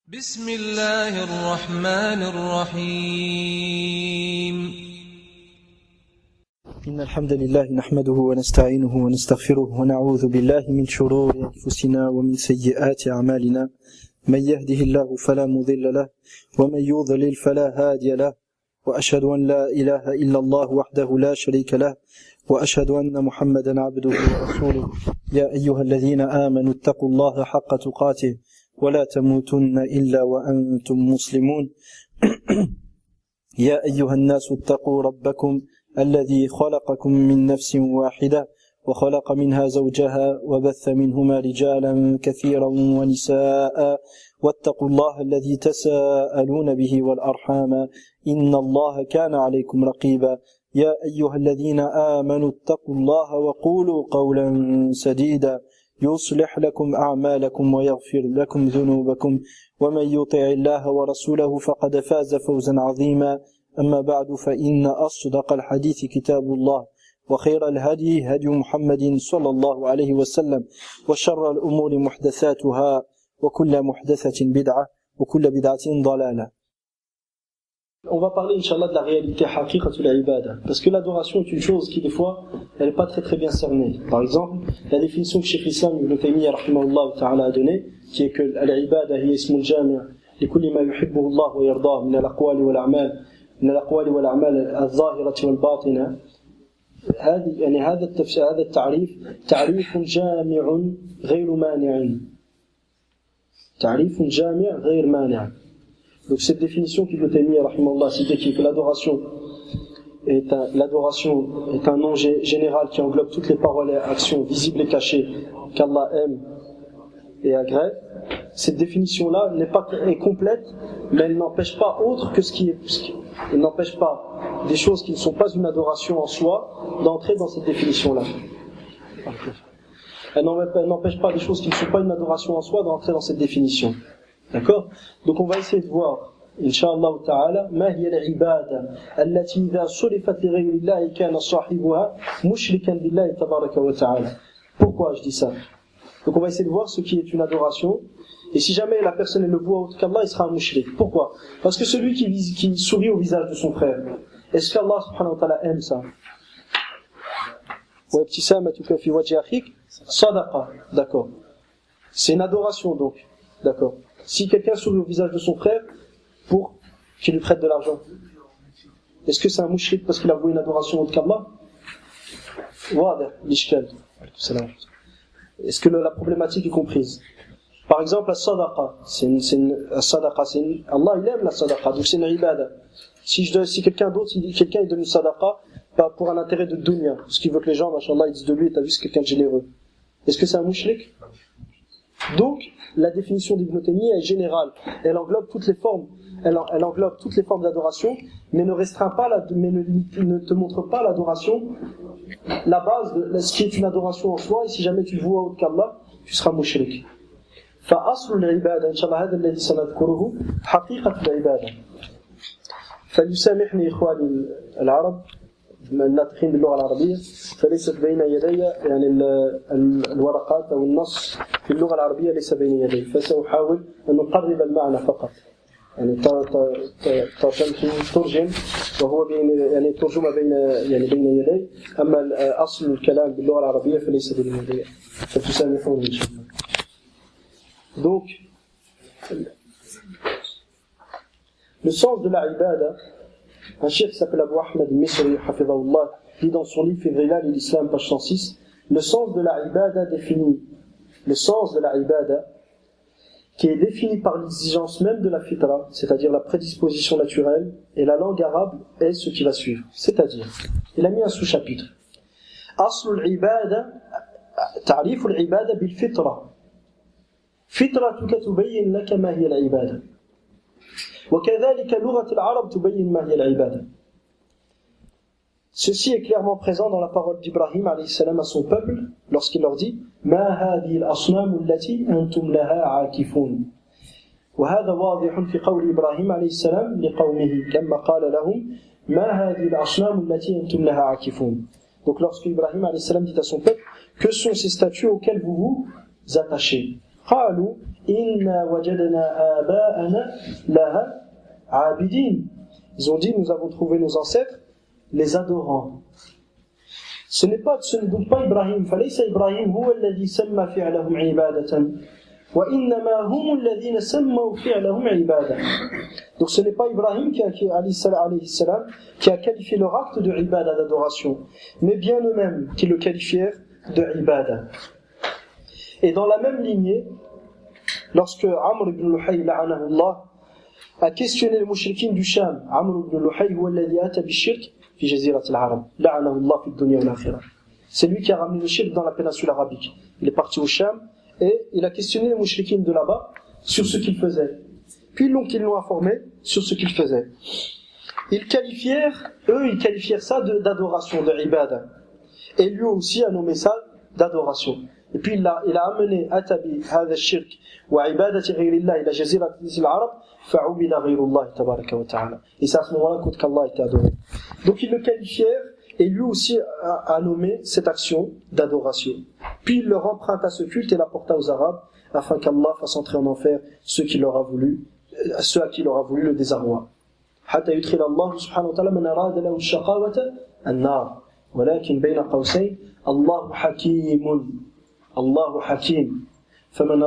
بسم الله الرحمن الرحيم إن الحمد لله نحمده ونستعينه ونستغفره ونعوذ بالله من شرور أنفسنا ومن سيئات أعمالنا من يهده الله فلا مضل له ومن يضلل فلا هادي له وأشهد أن لا إله إلا الله وحده لا شريك له وأشهد أن محمدا عبده ورسوله يا أيها الذين آمنوا اتقوا الله حق تقاته ولا تموتن إلا وأنتم مسلمون يا أيها الناس اتقوا ربكم الذي خلقكم من نفس واحدة وخلق منها زوجها وبث منهما رجالا كثيرا ونساء واتقوا الله الذي تساءلون به والأرحام إن الله كان عليكم رقيبا يا أيها الذين آمنوا اتقوا الله وقولوا قولا سديدا يصلح لكم أعمالكم ويغفر لكم ذنوبكم ومن يطع الله ورسوله فقد فاز فوزا عظيما أما بعد فإن أصدق الحديث كتاب الله وخير الهدي هدي محمد صلى الله عليه وسلم وشر الأمور محدثاتها وكل محدثة بدعة وكل بدعة ضلالة. On va parler, Inch'Allah, de la réalité haqiqatul ibada. Parce que l'adoration est une chose qui, des fois, elle n'est pas très bien cernée. Par exemple, la définition que Cheikh Islam Ibn Taymiyyah rahimahullah ta'ala a donnée, qui est que l'ibada hiya ismul jami' li kulli ma yuhibbuhu Allah wa yardah min al-aqwali wal-a'mal al-zahirati wal-batina. هذا التعريف تعريف جامع غير مانع. تعريف جامع غير مانع. Donc cette définition qu'Ibn Taymiyyah rahimahullah cité, qui est que l'adoration est un nom général qui englobe toutes les paroles et actions visibles et cachées qu'Allah aime et agrée. Cette définition-là est complète, mais elle n'empêche pas autre que elle n'empêche pas des choses qui ne sont pas une adoration en soi d'entrer dans cette définition-là. Elle n'empêche pas des choses qui ne sont pas une adoration en soi d'entrer dans cette définition. D'accord? Donc on va essayer de voir, Inch'Allah ta'ala, ma hiya al-ibada allati idha surifat li ghayri Allah kana sahibuha mushrikan billahi tabaraka wa ta'ala. Pourquoi je dis ça? Donc on va essayer de voir ce qui est une adoration, et si jamais la personne le voit autre qu'Allah, il sera un mushrik. Pourquoi? Parce que celui qui sourit au visage de son frère, est-ce qu'Allah subhanahu wa ta'ala aime ça? Wa ibtisamatuka fi wajhi akhik sadaqa. D'accord. C'est une adoration donc. D'accord. Si quelqu'un sourit au visage de son frère pour qu'il lui prête de l'argent, est-ce que c'est un mouchrik parce qu'il a voué une adoration autre qu'Allah? Est-ce que la problématique est comprise? Par exemple, la sadaqa, Allah il aime la sadaqa, donc c'est une ibada. Si quelqu'un il donne une sadaqa, pas pour un intérêt de dunya, parce qu'il veut que les gens, machallah, ils disent de lui, t'as vu, c'est quelqu'un de généreux. Est-ce que c'est un mouchrik? Donc, la définition d'Ibn Taymiyyah est générale. Elle englobe toutes les formes. Elle englobe toutes les formes d'adoration, mais ne restreint pas, ne te montre pas l'adoration, la base de ce qui est une adoration en soi. Et si jamais tu le vois autre qu'Allah, tu seras mushrik. فأصل العبادة إن شاء الله هذا الذي سنذكره حقيقة العبادة. فليسامحني إخواني العرب الناطقين باللغة العربية، فليست بين يدي يعني الورقات أو النص في اللغة العربية ليس بين يدي، فسأحاول أن أقرب المعنى فقط. يعني ترجم وهو يعني ترجمة بين يدي، أما أصل الكلام باللغة العربية فليس بين يدي، فتسامحوني إن شاء الله. Donc, le sens de la ibada, un cheikh qui s'appelle Abu Ahmed Misri, hafidhahullah, dit dans son livre Fidrilal et l'Islam, page 106, le sens de la ibada qui est défini par l'exigence même de la fitra, c'est-à-dire la prédisposition naturelle, et la langue arabe est ce qui va suivre. C'est-à-dire, il a mis un sous-chapitre. Aslul ibada, ta'riful ibada bil fitra. فطرتك تبين لك ما هي العبادة وكذلك لغة العرب تبين ما هي العبادة. Ceci est clairement présent dans la parole d'Ibrahim alayhi salam à son peuple lorsqu'il leur dit ما هذه الأصنام التي أنتم لها عاكفون. وهذا واضح في قول إبراهيم عليه السلام لقومه لما قال لهم ما هذه الأصنام التي أنتم لها عاكفون. Donc lorsque Ibrahim alayhi salam dit à son peuple, que sont ces statues auxquelles vous vous attachez? قالوا Inna wajadna aba'ana laha abidin. Ils ont dit, nous avons trouvé nos ancêtres les adorants. Ce n'est donc pas Ibrahim. Falaysa Ibrahim huwa alladhi samma fi'lahum ibadatan. Wa innama hum alladhina sammaw fi'lahum ibadah. Donc ce n'est pas Ibrahim qui a qualifié leur acte de ibadah, d'adoration, mais bien eux-mêmes qui le qualifièrent de ibadah. Et dans la même lignée, lorsque Amr ibn Luhay la'anahullah a questionné les mouchriquines du Sham, Amr ibn Luhay huwa alladhi ata bishirk fi jazirat al-Arab, la'anahullah fi dunya wal akhirah. C'est lui qui a ramené le shirk dans la péninsule arabique. Il est parti au Sham et il a questionné les mouchriquines de là-bas sur ce qu'ils faisaient. Puis ils l'ont informé sur ce qu'ils faisaient. Ils qualifièrent ça d'adoration, de ibadah. Et lui aussi a nommé ça d'adoration. Et puis il a amené Atabi, hadha shirk, wa ibadati ghayrillah ila jazirat al-Arab, fa'ubida ghayrullah tabaraka wa ta'ala. Et c'est à ce moment-là qu'Allah était adoré. Donc ils le qualifièrent, et lui aussi a nommé cette action d'adoration. Puis il leur emprunta ce culte et l'apporta aux Arabes, afin qu'Allah fasse entrer en enfer ceux à qui il aura voulu le désarroi. حتى يدخل الله سبحانه وتعالى من أراد له الشقاوة النار ولكن بين قوسين الله حكيم فمن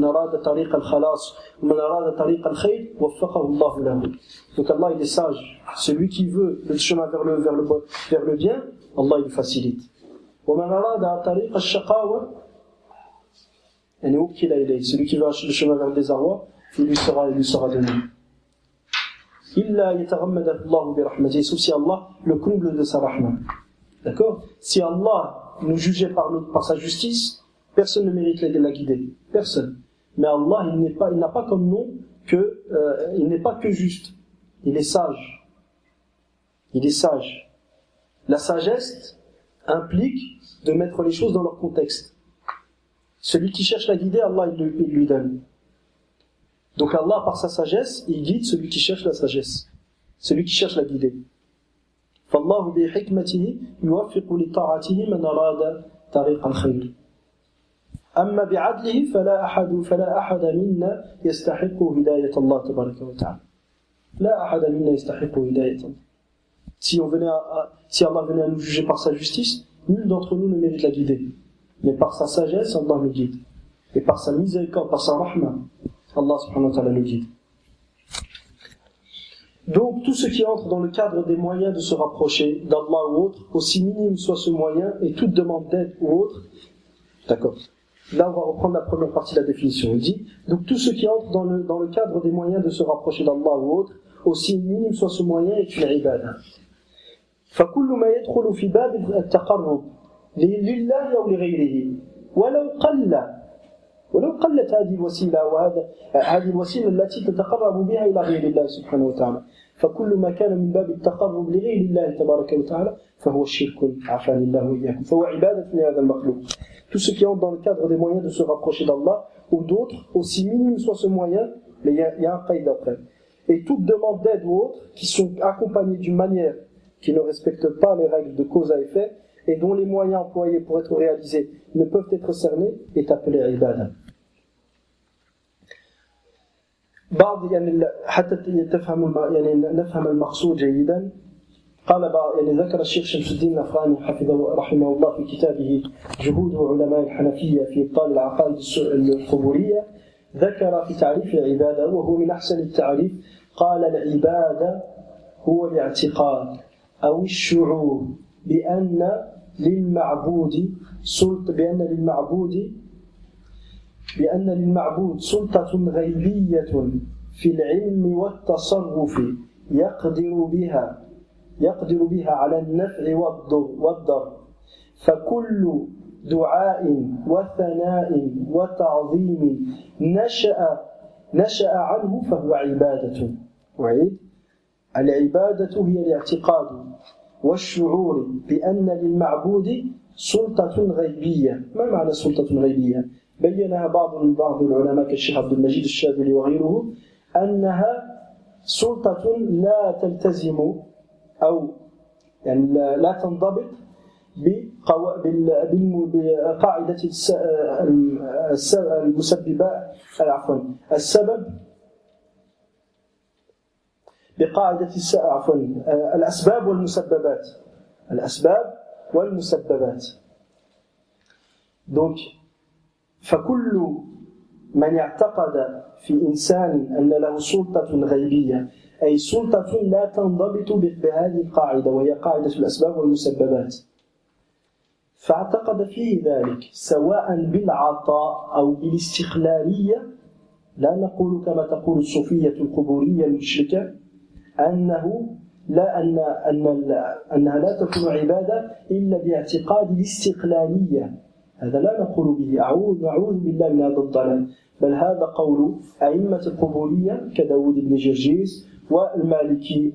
أراد طريق الخلاص ومن أراد طريق الخير وفقه الله له. Donc Allah il est sage, celui qui veut le chemin vers le bien, Allah il le facilite. ومن أراد طريق الشقاوة celui qui va le chemin vers le désarroi, il lui sera donné. Illa yataghammadahu Allahu bi rahmatihi, sauf si Allah le comble de sa rahma. D'accord? Si Allah nous jugeait par sa justice, personne ne mérite la guider. Personne. Mais Allah, il n'a pas comme nom il n'est pas que juste. Il est sage. Il est sage. La sagesse implique de mettre les choses dans leur contexte. Celui qui cherche la guider, Allah il lui donne. Donc Allah, par sa sagesse, il guide celui qui cherche la sagesse, celui qui cherche la guider. فالله بحكمته يوفق لطاعته من أراد طريق الخير. أما بعدله فلا أحد منا يستحق هداية الله تبارك وتعالى. لا أحد منا يستحق هداية الله. Si Allah venait à nous juger par sa justice, nul d'entre nous ne mérite la guider. Mais par sa sagesse, Allah nous guide. Et par sa miséricorde, par sa rahma, Allah subhanahu wa ta'ala nous guide. Donc, tout ce qui entre dans le cadre des moyens de se rapprocher d'Allah ou autre, aussi minime soit ce moyen, et toute demande d'aide ou autre, d'accord. Là, on va reprendre la première partie de la définition. Il dit, donc tout ce qui entre dans le cadre des moyens de se rapprocher d'Allah ou autre, aussi minime soit ce moyen, est une ibadah. فَكُلُّ مَا يَدْخُلُ فِي بَابِ التَّقَرُّبِ لله أو لغيره ولو قلت هذه الوسيلة هذه الوسيلة التي تتقرب بها إلى غير الله سبحانه وتعالى فكل ما كان من باب التقرب لغير الله تبارك وتعالى فهو شرك عافاني الله وإياكم فهو عبادة لهذا المخلوق. Tout ce qui entre dans le cadre des moyens de se rapprocher d'Allah ou d'autres, aussi minime soit ce moyen, mais il y a un qaïd après. Et toute demande d'aide ou autre qui sont accompagnées d'une manière qui ne respecte pas les règles de cause à effet et dont les moyens employés pour être réalisés ne peuvent être cernés, est appelé ibadah. حتى نفهم المقصود جيدا قال ذكر الشيخ شمس الدين الأفغاني حفظه رحمه الله في كتابه جهود علماء الحنفية في إبطال العقائد القبورية ذكر في تعريف العبادة وهو من أحسن التعريف قال العبادة هو الاعتقاد أو الشعور بأن للمعبود سلطة غيبية في العلم والتصرف يقدر بها على النفع والضر فكل دعاء وثناء وتعظيم نشأ عنه فهو عبادة. العبادة هي الاعتقاد والشعور بأن للمعبود سلطة غيبية. ما معنى سلطة غيبية؟ بينها بعض العلماء كالشيخ عبد المجيد الشاذلي وغيره أنها سلطة لا تلتزم أو يعني لا تنضبط بقاعدة المسببات عفوا السبب بقاعدة عفوا الأسباب والمسببات الأسباب والمسببات. Donc فكل من اعتقد في إنسان أن له سلطة غيبية أي سلطة لا تنضبط بهذه القاعدة وهي قاعدة الأسباب والمسببات فاعتقد فيه ذلك سواء بالعطاء أو بالاستقلالية لا نقول كما تقول الصوفية القبورية المشركة أنها لا تكون عبادة إلا باعتقاد الاستقلالية هذا لا نقول به أعوذ بالله من هذا الضلال بل هذا قول أئمة القبورية كداود بن جرجيس والمالكي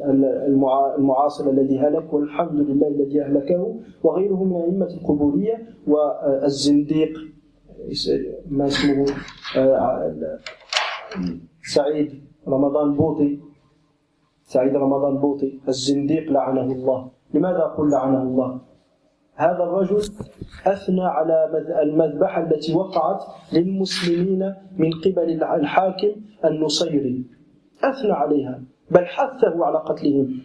المعاصر الذي هلك والحمد لله الذي أهلكه وغيره من أئمة القبورية والزنديق ما اسمه سعيد رمضان بوطي الزنديق لعنه الله. لماذا أقول لعنه الله؟ هذا الرجل أثنى على المذبحة التي وقعت للمسلمين من قبل الحاكم النصيري أثنى عليها بل حثه على قتلهم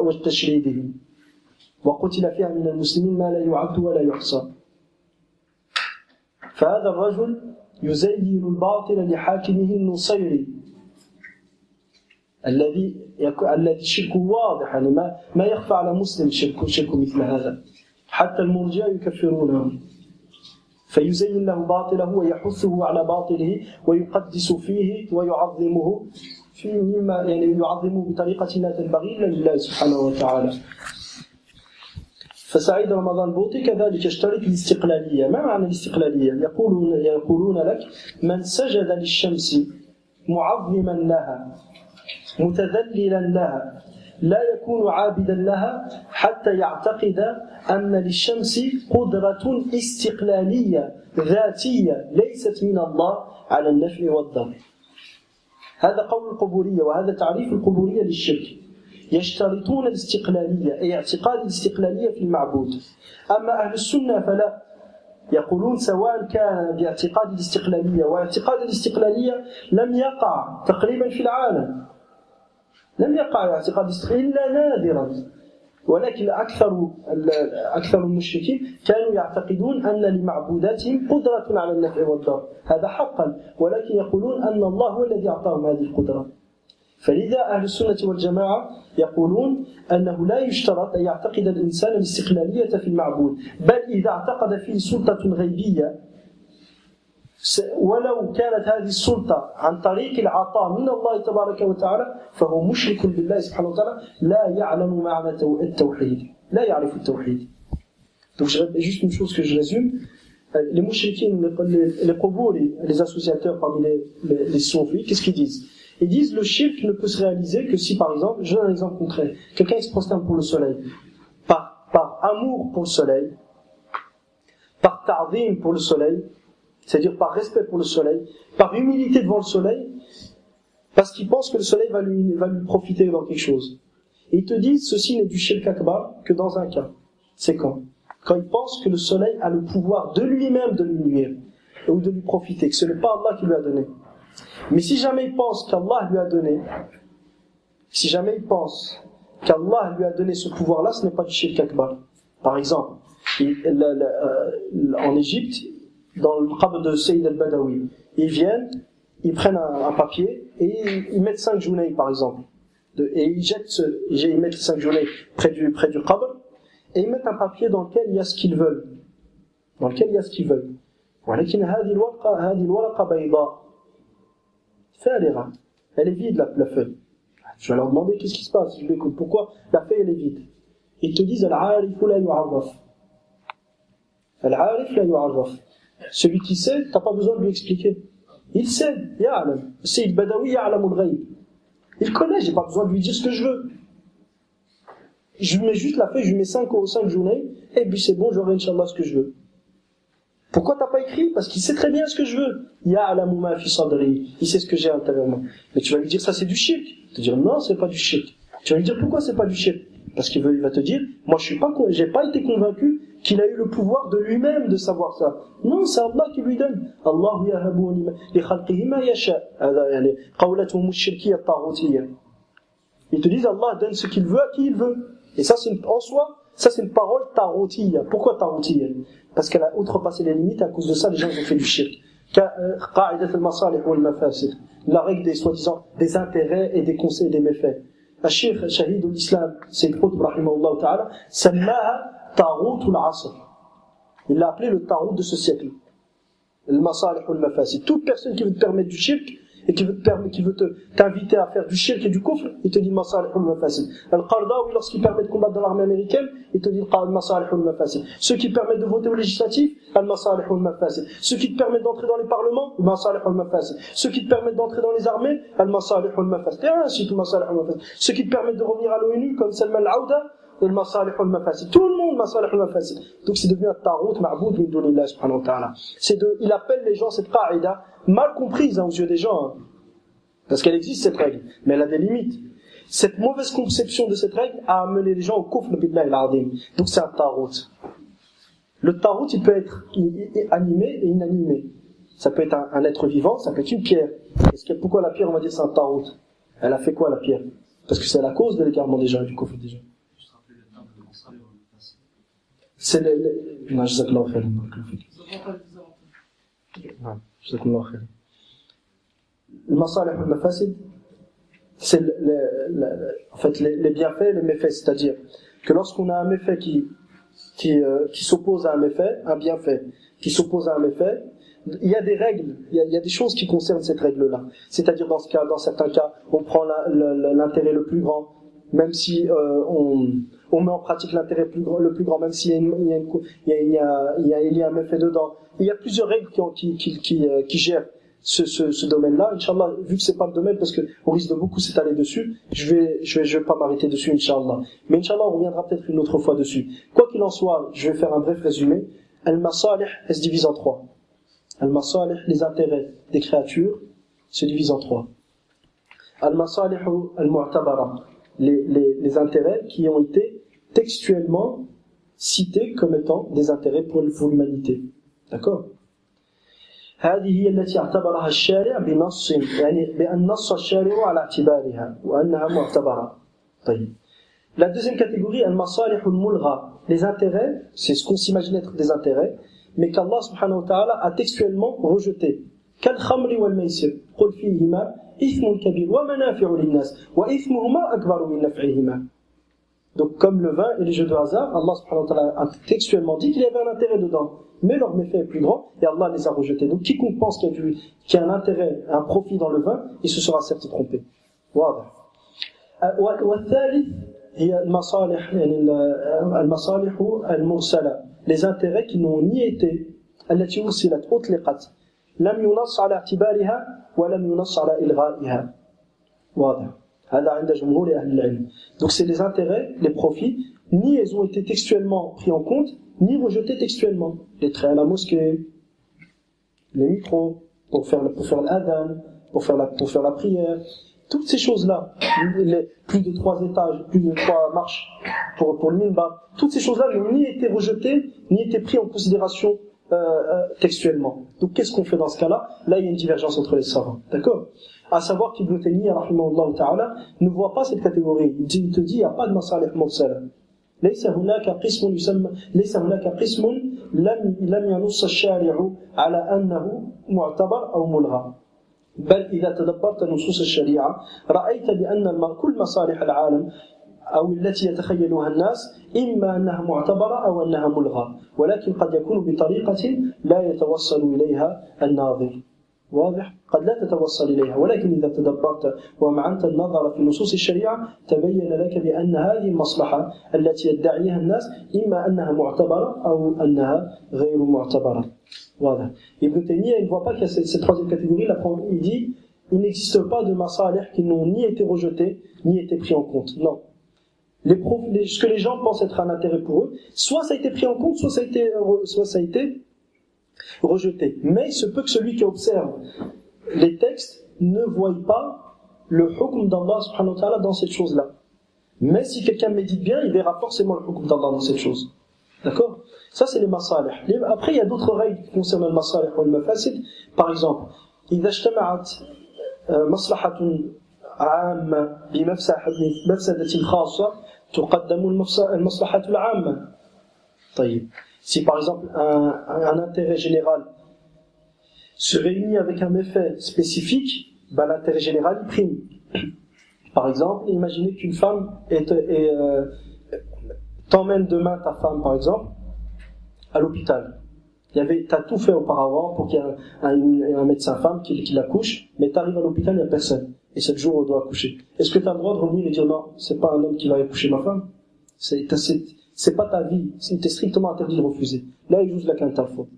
وتشريدهم وقتل فيها من المسلمين ما لا يعد ولا يحصى. فهذا الرجل يزين الباطل لحاكمه النصيري الذي شركه واضح يعني ما يخفى على مسلم شرك مثل هذا حتى المرجئة يكفرونه فيزين له باطله ويحثه على باطله ويقدس فيه ويعظمه مما يعني يعظمه بطريقة لا تنبغي إلا لله سبحانه وتعالى. فسعيد رمضان بوطي كذلك يشترط الاستقلالية. ما معنى الاستقلالية؟ يقولون لك من سجد للشمس معظما لها متذللا لها لا يكون عابدا لها حتى يعتقد أن للشمس قدرة استقلالية ذاتية ليست من الله على النفع والضر. هذا قول القبورية وهذا تعريف القبورية للشرك. يشترطون الاستقلالية أي اعتقاد الاستقلالية في المعبود. أما أهل السنة فلا يقولون سواء كان باعتقاد الاستقلالية واعتقاد الاستقلالية لم يقع تقريبا في العالم لم يقع اعتقاد الاستقلالية إلا نادرا ولكن أكثر المشركين كانوا يعتقدون أن لمعبوداتهم قدرة على النفع والضر هذا حقا ولكن يقولون أن الله هو الذي أعطاهم هذه القدرة. فلذا أهل السنة والجماعة يقولون أنه لا يشترط أن يعتقد الإنسان الاستقلالية في المعبود بل إذا اعتقد فيه سلطة غيبية ولو كانت هذه السلطة عن طريق العطاء من الله تبارك وتعالى فهو مشرك بالله سبحانه وتعالى لا يعلم معنى التوحيد لا يعرف التوحيد. Donc juste une chose que je résume, les mouchriquins, les quburi, les associateurs parmi les soufis, qu'est-ce qu'ils disent? Ils disent le shirk ne peut se réaliser que si par exemple, je donne un exemple concret, quelqu'un se prosterne pour le soleil, par amour pour le soleil, par ta'zim pour le soleil, c'est-à-dire par respect pour le soleil, par humilité devant le soleil, parce qu'il pense que le soleil va lui profiter dans quelque chose. Et ils te disent, ceci n'est du shirk akbar que dans un cas. C'est quand il pense que le soleil a le pouvoir de lui-même de lui nuire, ou de lui profiter, que ce n'est pas Allah qui lui a donné. Mais si jamais il pense qu'Allah lui a donné, ce pouvoir-là, ce n'est pas du shirk akbar. Par exemple, en Égypte, dans le qabr de Sayyid al-Badawi, ils viennent, ils prennent un papier et ils mettent 5 journées par exemple. Et ils mettent 5 journées près du qabr et ils mettent un papier dans lequel il y a ce qu'ils veulent. ولكن هذه الورقة بيضاء فارغة. Elle est vide la feuille. Je vais leur demander qu'est-ce qui se passe. Je lui écoute pourquoi la feuille elle est vide. Ils te disent al-'arif la yu'arraf. Al-'arif la yu'arraf. Celui qui sait, t'as pas besoin de lui expliquer. Il sait, ya'lam. Sayyid Badawi ya'lam al-ghayb. Il connaît, j'ai pas besoin de lui dire ce que je veux. Je lui mets juste la feuille, je lui mets 5 journées, et puis c'est bon, j'aurai Inch'Allah ce que je veux. Pourquoi t'as pas écrit? Parce qu'il sait très bien ce que je veux. Ya'lamu ma fi sadri. Il sait ce que j'ai intérieurement. Mais tu vas lui dire ça c'est du shirk. Tu vas dire non, c'est pas du shirk. Tu vas lui dire pourquoi c'est pas du shirk? Parce qu'il va te dire, moi j'ai pas été convaincu qu'il a eu le pouvoir de lui-même de savoir ça. Non, c'est Allah qui lui donne. Allah yahabu li khalqihi ma yasha. Yani qawlatuhum ash-shirkiyya at-taghutiyya. Ils te disent Allah donne ce qu'il veut à qui il veut. Et ça en soi, ça c'est une parole taghutiyya. Pourquoi taghutiyya? Parce qu'elle a outrepassé les limites, à cause de ça les gens ont fait du shirk. Qa'idat al-masalih wal mafasid. La règle des soi-disant des intérêts et des conseils et des méfaits. الشيخ شهيد الإسلام سيد قطب رحمه الله تعالى سماها طاغوت العصر. Il l'a appelé le tarout de ce siècle. المصالح والمفاسد. Toute personne qui veut te permettre du shirk et qui veut t'inviter à faire du shirk et du kufr, il te dit masalih wal-mafasid. Al-Qardawi, lorsqu'il permet de combattre dans l'armée américaine, il te dit masalih wal-mafasid. Ceux qui permettent de voter au législatif, al-masalih wal-mafasid. Ceux qui te permettent d'entrer dans les parlements, masalih wal-mafasid. Ceux qui te permettent d'entrer dans les armées, al-masalih wal-mafasid. Et ainsi de masalih wal-mafasid. Ceux qui te permettent de revenir à l'ONU, comme Salman al-Aouda, al-masalih wal-mafasid. Tout le monde masalih wal-mafasid. Donc c'est devenu un tarout ma'boud min dunillah subhanahu wa ta'ala. Il appelle les gens cette qa'ida mal comprise aux yeux des gens, parce qu'elle existe cette règle, mais elle a des limites. Cette mauvaise conception de cette règle a amené les gens au kufr billahi al-azim. Donc c'est un tarout. Le tarout, il peut être animé et inanimé. Ça peut être un être vivant, ça peut être une pierre. Pourquoi la pierre, on va dire c'est un tarout? Elle a fait quoi la pierre? Parce que c'est la cause de l'égarement des gens et du kufr des gens. C'est non, jazakallahu khairan. Le masalih wal-mafasid, c'est en fait les bienfaits et les méfaits, c'est-à-dire que lorsqu'on a un méfait qui s'oppose à un méfait, un bienfait qui s'oppose à un méfait, il y a des règles, il y a des choses qui concernent cette règle-là. C'est-à-dire dans certains cas, on prend l'intérêt le plus grand, même si on met en pratique l'intérêt le plus grand, même s'il y a un méfait dedans. Il y a plusieurs règles qui gèrent ce domaine-là. Inch'Allah, vu que c'est pas le domaine, parce qu'on risque de beaucoup s'étaler dessus, je vais pas m'arrêter dessus, Inch'Allah. Mais Inch'Allah, on reviendra peut-être une autre fois dessus. Quoi qu'il en soit, je vais faire un bref résumé. Al-Masalih, elle se divise en trois. Al-Masalih, les intérêts des créatures, se divisent en trois. Al-Masalih al-Mu'tabara, les intérêts qui ont été textuellement cités comme étant des intérêts pour l'humanité. D'accord? هذه هي التي اعتبرها الشارع بنص يعني بأن نص الشارع على اعتبارها وأنها معتبرة. طيب. La deuxième catégorie, المصالح الملغى, les intérêts, c'est ce qu'on s'imagine être des intérêts, mais qu'Allah subhanahu wa ta'ala a textuellement rejeté. كالخمر والميسر قل فيهما إثم كبير ومنافع للناس وإثمهما أكبر من نفعهما. Donc comme le vin et les jeux de hasard, Allah subhanahu wa ta'ala a textuellement dit qu'il y avait un intérêt dedans, mais leur méfait est plus grand et Allah les a rejetés. Donc quiconque pense qu'il y a un intérêt, un profit dans le vin, il se sera certes trompé. واضح. والثالث هي المصالح يعني المصالح المرسلة, les intérêts qui n'ont ni été التي أرسلت أطلقت لم ينص على اعتبارها ولم ينص على إلغائها. واضح. هذا عند جمهور أهل العلم. Donc c'est les intérêts, les profits, ni ils ont été textuellement pris en compte, ni rejetés textuellement. Les traits à la mosquée, les micros, pour faire l'adhan, pour faire la prière, toutes ces choses-là, plus de 3 étages, plus de 3 marches pour le minbar, toutes ces choses-là n'ont ni été rejetées, ni été pris en considération textuellement. Donc qu'est-ce qu'on fait dans ce cas-là? Là, il y a une divergence entre les savants. D'accord? À savoir qu'Ibn Taymiyyah, rahimahullah ta'ala, ne voit pas cette catégorie. Il te dit, il n'y a pas de masalih mursala. ليس هناك قسم يسمى ليس هناك قسم لم ينص الشارع على أنه معتبر أو ملغى. بل إذا تدبرت نصوص الشريعة رأيت بأن كل مصالح العالم أو التي يتخيلها الناس إما أنها معتبرة أو أنها ملغى، ولكن قد يكون بطريقة لا يتوصل إليها الناظر. واضح؟ قد لا تتوصل إليها، ولكن إذا تدبرت ومعنت النظر في نصوص الشريعة تبين لك بأن هذه المصلحة التي يدعيها الناس إما أنها معتبرة أو أنها غير معتبرة. واضح. Ibn Taymiyyah, il ne voit pas qu'il y a cette troisième catégorie. Il dit il n'existe pas de masalih qui n'ont ni été rejetés ni été pris en compte. Non. Ce que les gens pensent être un intérêt pour eux, soit ça a été pris en compte, soit ça a été rejeté. Mais il se peut que celui qui observe les textes ne voie pas le hukm d'Allah subhanahu wa ta'ala dans cette chose-là. Mais si quelqu'un médite bien, il verra forcément le hukm d'Allah dans cette chose. D'accord? Ça, c'est les masalih. Après, il y a d'autres règles concernant le masalih ou le mafasid. Par exemple, إذا اجتمعت مصلحة عامة بمفسدة خاصة تقدم المصلحة العامة. طيب. Si par exemple un intérêt général se réunit avec un méfait spécifique, ben, l'intérêt général il prime. Par exemple, imaginez qu'une femme t'emmène demain ta femme, par exemple, à l'hôpital. T'as tout fait auparavant pour qu'il y ait un médecin-femme qui l'accouche, mais t'arrives à l'hôpital, il n'y a personne. Et 7 jours, on doit accoucher. Est-ce que tu as le droit de revenir et dire non, c'est pas un homme qui va accoucher ma femme? C'est pas ta vie. T'es strictement interdit de refuser. Là, il joue la quinte-faute.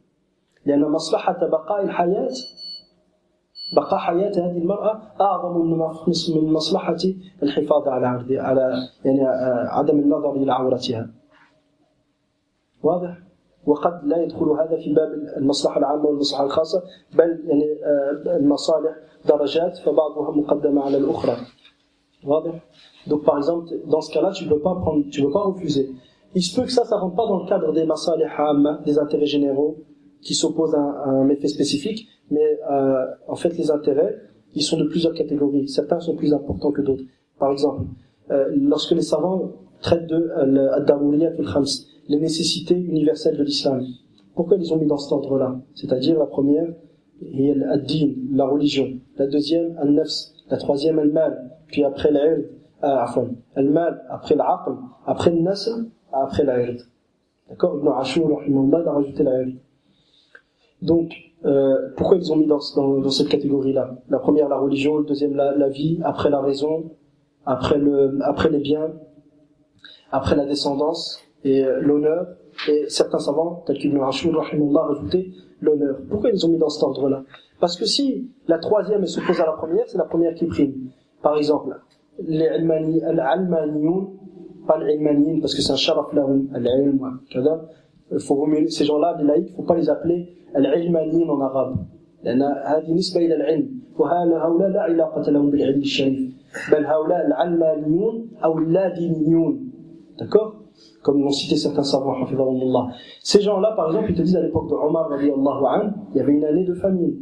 لأن مصلحة بقاء الحياة بقاء حياة هذه المرأة أعظم من مصلحة الحفاظ على يعني عدم النظر إلى عورتها. واضح؟ وقد لا يدخل هذا في باب المصلحة العامة والمصلحة الخاصة بل يعني المصالح درجات فبعضها مقدمة على الأخرى. واضح؟ Donc par exemple dans ce cas-là tu peux pas refuser. Il se peut que ça rentre pas dans le cadre des masalih amma, des intérêts généraux qui s'opposent à un effet spécifique, mais en fait les intérêts ils sont de plusieurs catégories. Certains sont plus importants que d'autres. Par exemple, lorsque les savants traitent de ad-daruriyat al-khams, les nécessités universelles de l'islam. Pourquoi ils ont mis dans cet ordre-là? C'est-à-dire la première, ad-din, la religion. La deuxième, al-nafs. La troisième, al-mal. Puis après l'ird, al-mal, après l'aql, après le nasl, après l'ird. D'accord? Ibn Ashur, rahimahullah, il a rajouté l'ird. Donc, pourquoi ils ont mis dans cette catégorie-là? La première, la religion. La deuxième, la vie. Après la raison. Après les biens. Après la descendance. Et l'honneur, et certains savants, tels qu'Ibn Ashur, rahimahullah, rajouté l'honneur. Pourquoi ils ont mis dans cet ordre-là? Parce que si la troisième elle s'oppose à la première, c'est la première qui prime. Par exemple, les al-almaniyoun, pas l'ilmaniyin, parce que c'est un sharaf lahum, al-ilm, ces gens-là, les laïcs, il ne faut pas les appeler al-ilmaniyin en arabe. لأن هذه نسبة إلى العلم وهؤلاء لا علاقة لهم بالعلم الشريف بل هؤلاء العلمانيون أو اللادينيون. D'accord? Comme l'ont cité certains savants, hafidhahumullah. Ces gens-là, par exemple, ils te disent à l'époque de Omar, radiyallahu anhu, il y avait une année de famine.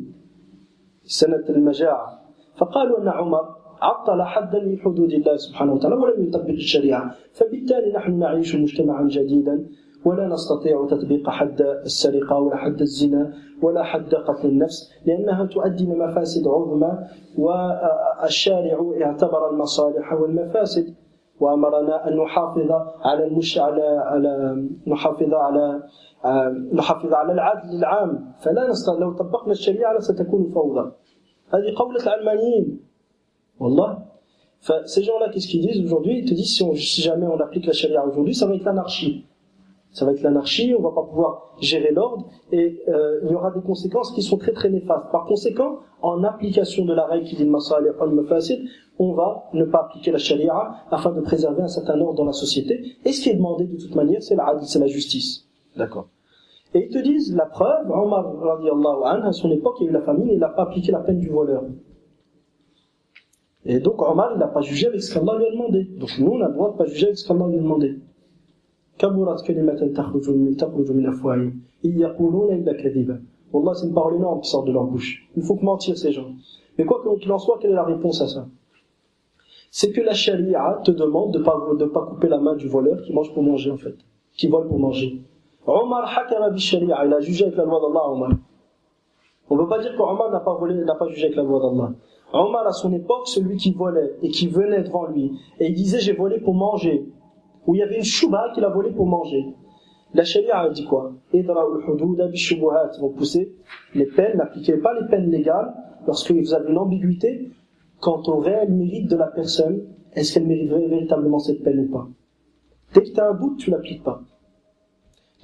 سنة المجاعة. فقالوا أن عمر عطل حدا من حدود الله سبحانه وتعالى ولم يطبق الشريعة. فبالتالي نحن نعيش مجتمعا جديدا ولا نستطيع تطبيق حد السرقة ولا حد الزنا ولا حد قتل النفس لأنها تؤدي إلى مفاسد عظمى والشارع اعتبر المصالح والمفاسد. وأمرنا أن نحافظ على العدل العام فلا لو طبقنا الشريعة ستكون فوضى. هذه قولة العلمانيين. والله. Ces gens-là, qu'est-ce qu'ils disent aujourd'hui? Ils te disent si jamais on applique la charia aujourd'hui, ça va être l'anarchie. Ça va être l'anarchie, on va pas pouvoir gérer l'ordre et il y aura des conséquences qui sont très très néfastes. Par conséquent, en application de la règle qui dit le masalih wal mafasid, on va ne pas appliquer la charia afin de préserver un certain ordre dans la société. Et ce qui est demandé de toute manière, c'est la justice. D'accord. Et ils te disent, la preuve, Omar radiyallahu anhu, à son époque, il y a eu la famine, il n'a pas appliqué la peine du voleur. Et donc Omar, il n'a pas jugé avec ce qu'Allah lui a demandé. Donc nous, on a le droit de ne pas juger avec ce qu'Allah lui a demandé. كبرت كلمة تخرج من أفواههم إن يقولون إلا كذبا. Wallah, c'est une parole énorme qui sort de leur bouche. Il faut que mentir ces gens. Mais quoi qu'il en soit, quelle est la réponse à ça? C'est que la charia te demande de pas couper la main du voleur qui mange pour manger en fait, qui vole pour manger. Omar hakama bi sharia, il a jugé avec la loi d'Allah. Omar. On ne peut pas dire qu'Omar n'a pas jugé avec la loi d'Allah. Omar à son époque, celui qui volait et qui venait devant lui et il disait j'ai volé pour manger. Où il y avait une shubha qu'il a volé pour manger. La charia a dit quoi? Idra'ul hududa bi shubuhat. Vous poussez les peines, n'appliquez pas les peines légales lorsque vous avez une ambiguïté quant au réel mérite de la personne. Est-ce qu'elle mériterait véritablement cette peine ou pas? Dès que tu as un doute, tu l'appliques pas.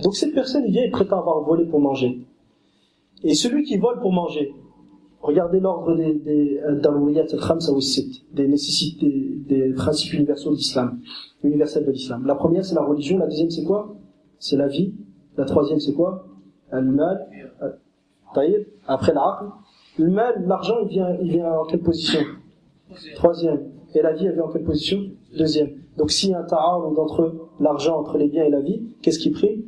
Donc cette personne, il vient et prétend avoir volé pour manger. Et celui qui vole pour manger, regardez l'ordre des daruriyat al-khamsa wa sit, des nécessités, des principes universels d'islam. Universel de l'islam. La première, c'est la religion. La deuxième, c'est quoi? C'est la vie. La troisième, c'est quoi? Al-mal. Après l'aql. Le mal, l'argent, il vient en quelle position? Troisième. Et la vie, elle vient en quelle position? Deuxième. Donc s'il y a un ta'arud entre l'argent, entre les biens et la vie, qu'est-ce qui prime?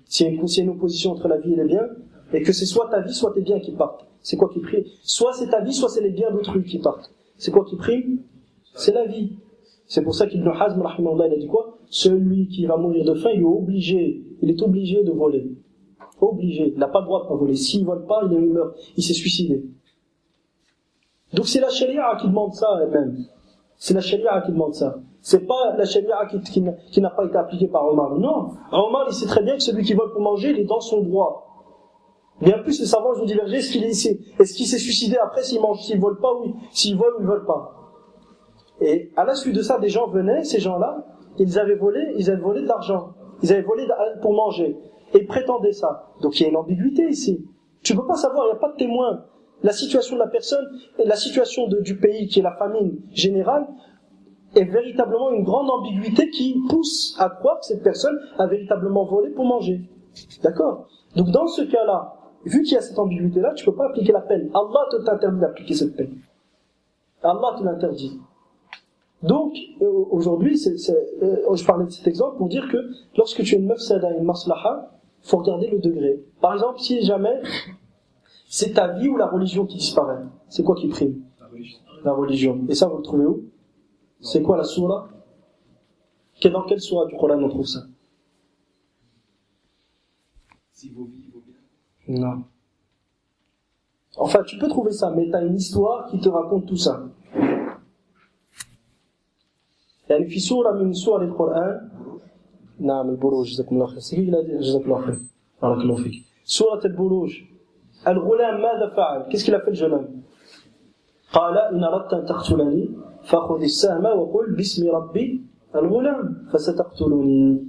S'il y a une opposition entre la vie et les biens, et que c'est soit ta vie, soit tes biens qui partent, c'est quoi qui prime? Soit c'est ta vie, soit c'est les biens d'autrui qui partent. C'est quoi qui prime? C'est la vie. C'est pour ça qu'Ibn Hazm, rahimahullah, il a dit quoi? Celui qui va mourir de faim, il est obligé de voler. Obligé. Il n'a pas le droit de pas voler. S'il ne vole pas, il meurt. Il s'est suicidé. Donc c'est la charia qui demande ça elle-même. C'est la charia qui demande ça. C'est pas la charia qui n'a pas été appliquée par Omar. Non. Omar, il sait très bien que celui qui vole pour manger, il est dans son droit. Bien plus, les savants ont divergé. Est-ce qu'il s'est suicidé après s'il vole pas ou s'il vole ou il vole pas? Et à la suite de ça, des gens venaient, ces gens-là, ils avaient volé de l'argent. Ils avaient volé pour manger. Et ils prétendaient ça. Donc il y a une ambiguïté ici. Tu ne peux pas savoir, il n'y a pas de témoin. La situation de la personne, et la situation du pays qui est la famine générale, est véritablement une grande ambiguïté qui pousse à croire que cette personne a véritablement volé pour manger. D'accord? Donc dans ce cas-là, vu qu'il y a cette ambiguïté-là, tu ne peux pas appliquer la peine. Allah t'interdit d'appliquer cette peine. Allah te l'interdit. Donc, aujourd'hui, je parlais de cet exemple pour dire que lorsque tu as une mafsada et une maslaha, il faut regarder le degré. Par exemple, si jamais c'est ta vie ou la religion qui disparaît, c'est quoi qui prime? La religion. Et ça, vous le trouvez où? C'est quoi la sourate? Dans quelle sourate du Coran on trouve ça? Si vos vies, vos biens. Non. Enfin, tu peux trouver ça, mais tu as une histoire qui te raconte tout ça. يعني في سورة من سور القرآن نعم البروج جزاكم الله خير سيدي جزاك الله خير بارك الله فيك سورة البروج الغلام ماذا فعل qu'est-ce qu'il a fait le jeune homme قال إن أردت أن تقتلني فخذ السهم وقل باسم ربي الغلام فستقتلني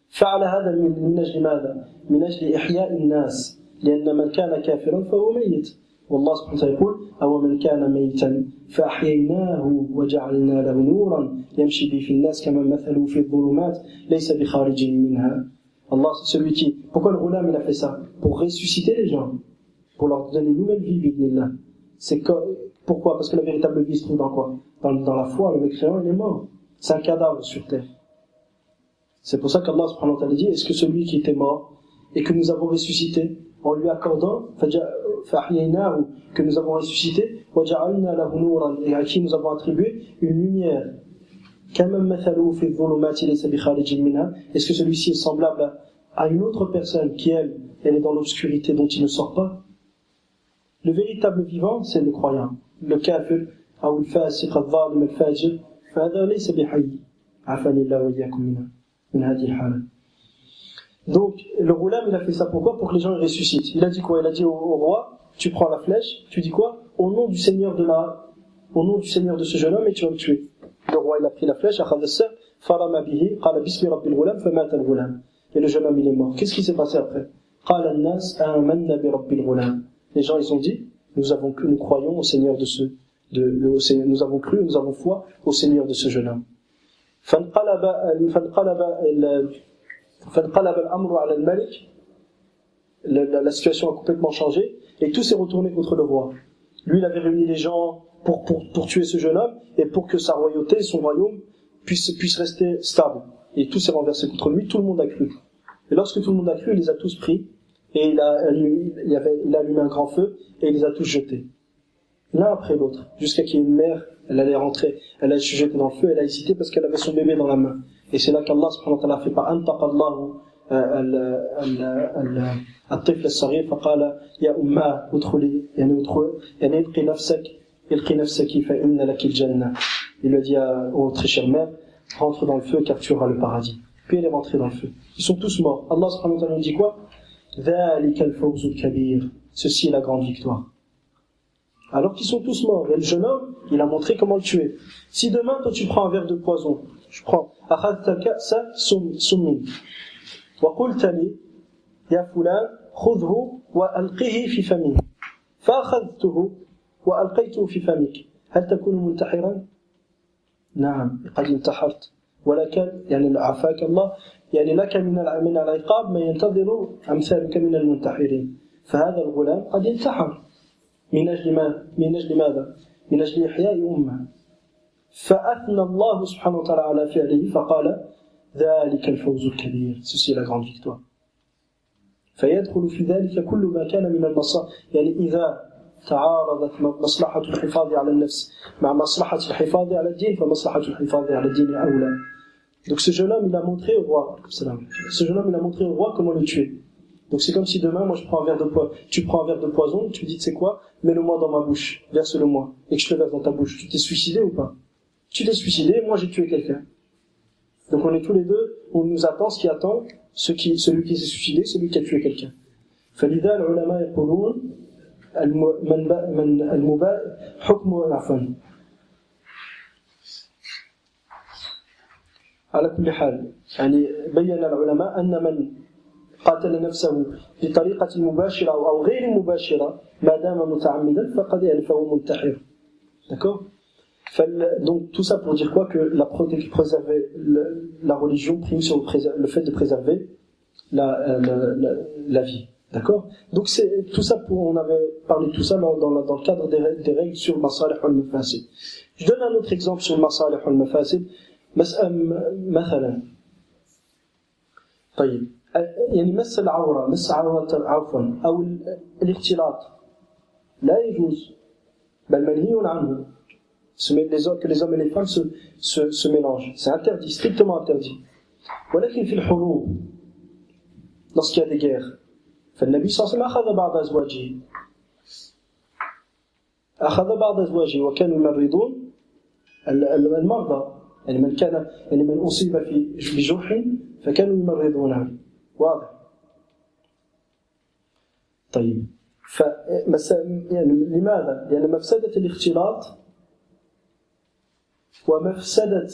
فعل هذا من أجل ماذا من أجل إحياء الناس لأن من كان كافرا فهو ميت والله سبحانه وتعالى يقول أو من كان ميتا فأحييناه وجعلنا له نورا يمشي به في الناس كما مثله في الظلمات ليس بخارج منها. Allah c'est celui qui. Pourquoi le Ghulam il a fait ça? Pour ressusciter les gens, pour leur donner une nouvelle vie, bidnillah. Pourquoi? Parce que la véritable vie se trouve dans quoi? Dans la foi. Le mécréant il est mort. C'est un cadavre sur terre. C'est pour ça qu'Allah subhanahu wa ta'ala dit est-ce que celui qui était mort et que nous avons ressuscité en lui accordant que nous avons ressuscité et à qui nous avons attribué une lumière est-ce que celui-ci est semblable à une autre personne qui elle est dans l'obscurité dont il ne sort pas? Le véritable vivant c'est le croyant. Le kafir ou le fasiq al-zalim al-fajir فهذا ليس بحي عافاني الله وإياكم من هذه الحالة. Donc, le Ghulam, il a fait ça pourquoi? Pour que les gens ressuscitent. Il a dit quoi? Il a dit au roi, tu prends la flèche, tu dis quoi? Au nom du Seigneur de ce jeune homme, et tu vas le tuer. Le roi, il a pris la flèche, et le jeune homme, il est mort. Qu'est-ce qui s'est passé après? Les gens, ils ont dit, nous croyons au Seigneur nous avons cru, nous avons foi au Seigneur de ce jeune homme. La situation a complètement changé et tout s'est retourné contre le roi. Lui, il avait réuni les gens pour tuer ce jeune homme et pour que sa royauté, son royaume puisse rester stable. Et tout s'est renversé contre lui, tout le monde a cru. Et lorsque tout le monde a cru, il les a tous pris et il a allumé un grand feu et il les a tous jetés. L'un après l'autre, jusqu'à qu'il y ait une mère, elle allait rentrer, elle a se jeter dans le feu, elle a hésité parce qu'elle avait son bébé dans la main. Et c'est là qu'Allah subhanahu wa ta'ala fait par antaqallahu الطفل الصغير فقال يا أماه ادخلي يعني القي نفسك فإن لك الجنة. Il lui a dit ô très chère mère, rentre dans le feu car tu auras le paradis. Puis elle est rentrée dans le feu. Ils sont tous morts. Allah subhanahu wa ta'ala nous dit quoi? ذلك الفوز الكبير. Ceci est la grande victoire. Alors qu'ils sont tous morts. Et le jeune homme, il a montré comment le tuer. Si demain, toi, tu prends un verre de poison, je prends أخذت كأس سم وقلت لي يا فلان خذه وألقه في فمي فأخذته وألقيته في فمك هل تكون منتحرا؟ نعم قد انتحرت ولكن يعني عافاك الله يعني لك من العقاب ما ينتظر أمثالك من المنتحرين فهذا الغلام قد انتحر من أجل ماذا؟ من أجل إحياء أمة فأثنى الله سبحانه وتعالى على فعله فقال ذلك الفوز الكبير. Ceci est la grande victoire. فيدخل في ذلك كل ما كان من المصالح، يعني إذا تعارضت مصلحة الحفاظ على النفس مع مصلحة الحفاظ على الدين فمصلحة الحفاظ على الدين أولى. Donc ce jeune homme il a montré au roi, comment le tuer. Donc c'est comme si demain moi je prends un verre de poison, tu prends un verre de poison, tu me dis tu sais quoi, mets-le-moi dans ma bouche, verse-le-moi et que je te verse dans ta bouche. Tu t'es suicidé ou pas? Tu t'es suicidé, moi j'ai tué quelqu'un. Donc on est tous les deux, on nous attend ce qui attend celui qui s'est suicidé, celui qui a tué quelqu'un. فلذا العلماء يقولون المباح حكمه عفوا. على كل حال يعني بين العلماء أن من قاتل نفسه بطريقة مباشرة أو غير مباشرة ما دام متعمدا فقد يعني فهو منتحر. D'accord? Donc tout ça pour dire quoi? Que la religion prime sur le fait de préserver la vie. D'accord? Donc c'est tout ça on avait parlé de tout ça dans le cadre des règles sur le masalih wal-mafasid. Je donne un autre exemple sur le masalih wal-mafasid. مثلا طيب يعني مس العورة عفوا أو الاختلاط لا يجوز بل منهي عنه que les hommes et les femmes se mélangent, c'est interdit, strictement interdit. ولكن في الحروب lorsqu'il y a des guerres فالنبي صلى الله عليه وسلم أخذ بعض أزواجه وكانوا يمرضون المرضى يعني من أصيب بجرح فكانوا يمرضونه. واضح؟ طيب يعني لماذا؟ لأن مفسدة الاختلاط ومفسدة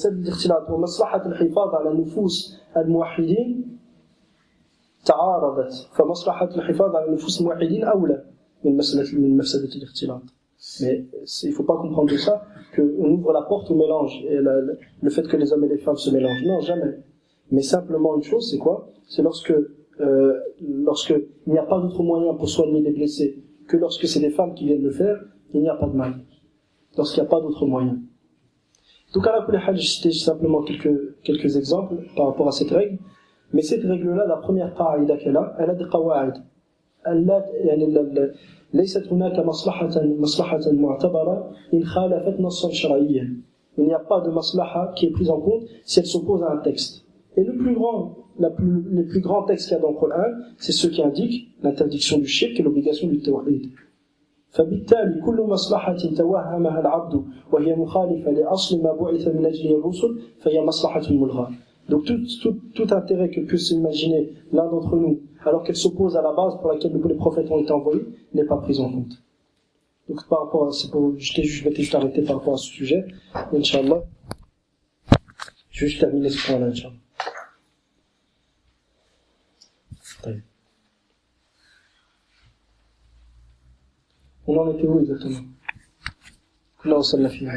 الاختلاط ومصلحة الحفاظ على نفوس الموحدين تعارضت، فمصلحة الحفاظ على نفوس الموحدين أولى من مفسدة الاختلاط. Mais il ne faut pas comprendre de ça qu'on ouvre la porte au mélange et le fait que les hommes et les femmes se mélangent. Non, jamais. Mais simplement une chose, c'est quoi? C'est lorsque il n'y a pas d'autre moyen pour soigner les blessés que lorsque c'est des femmes qui viennent le faire, il n'y a pas de mal. Lorsqu'il n'y a pas d'autre moyen. Donc à la kulli hal, je citais simplement quelques exemples par rapport à cette règle. Mais cette règle-là, la première qa'ida qu'elle a des qawa'id. ليست هناك مصلحة معتبرة إن خالفت نصا شرعيا. Il n'y a pas de maslaha qui est prise en compte si elle s'oppose à un texte. Et les plus grands textes qu'il y a dans le Coran, c'est ceux qui indiquent l'interdiction du shirk et l'obligation du tawhid. فبالتالي كل مصلحة توهمها العبد وهي مخالفة لأصل ما بعث من أجله الرسل فهي مصلحة ملغاة. Donc tout intérêt que peut s'imaginer l'un d'entre nous, alors qu'elle s'oppose à la base pour laquelle les prophètes ont été envoyés, n'est pas prise en compte. Donc par rapport à je m'étais juste arrêté par rapport à ce sujet, Inch'Allah. Je vais juste terminer ce point-là, Inch'Allah. On en était où exactement? Là, on s'en a fini.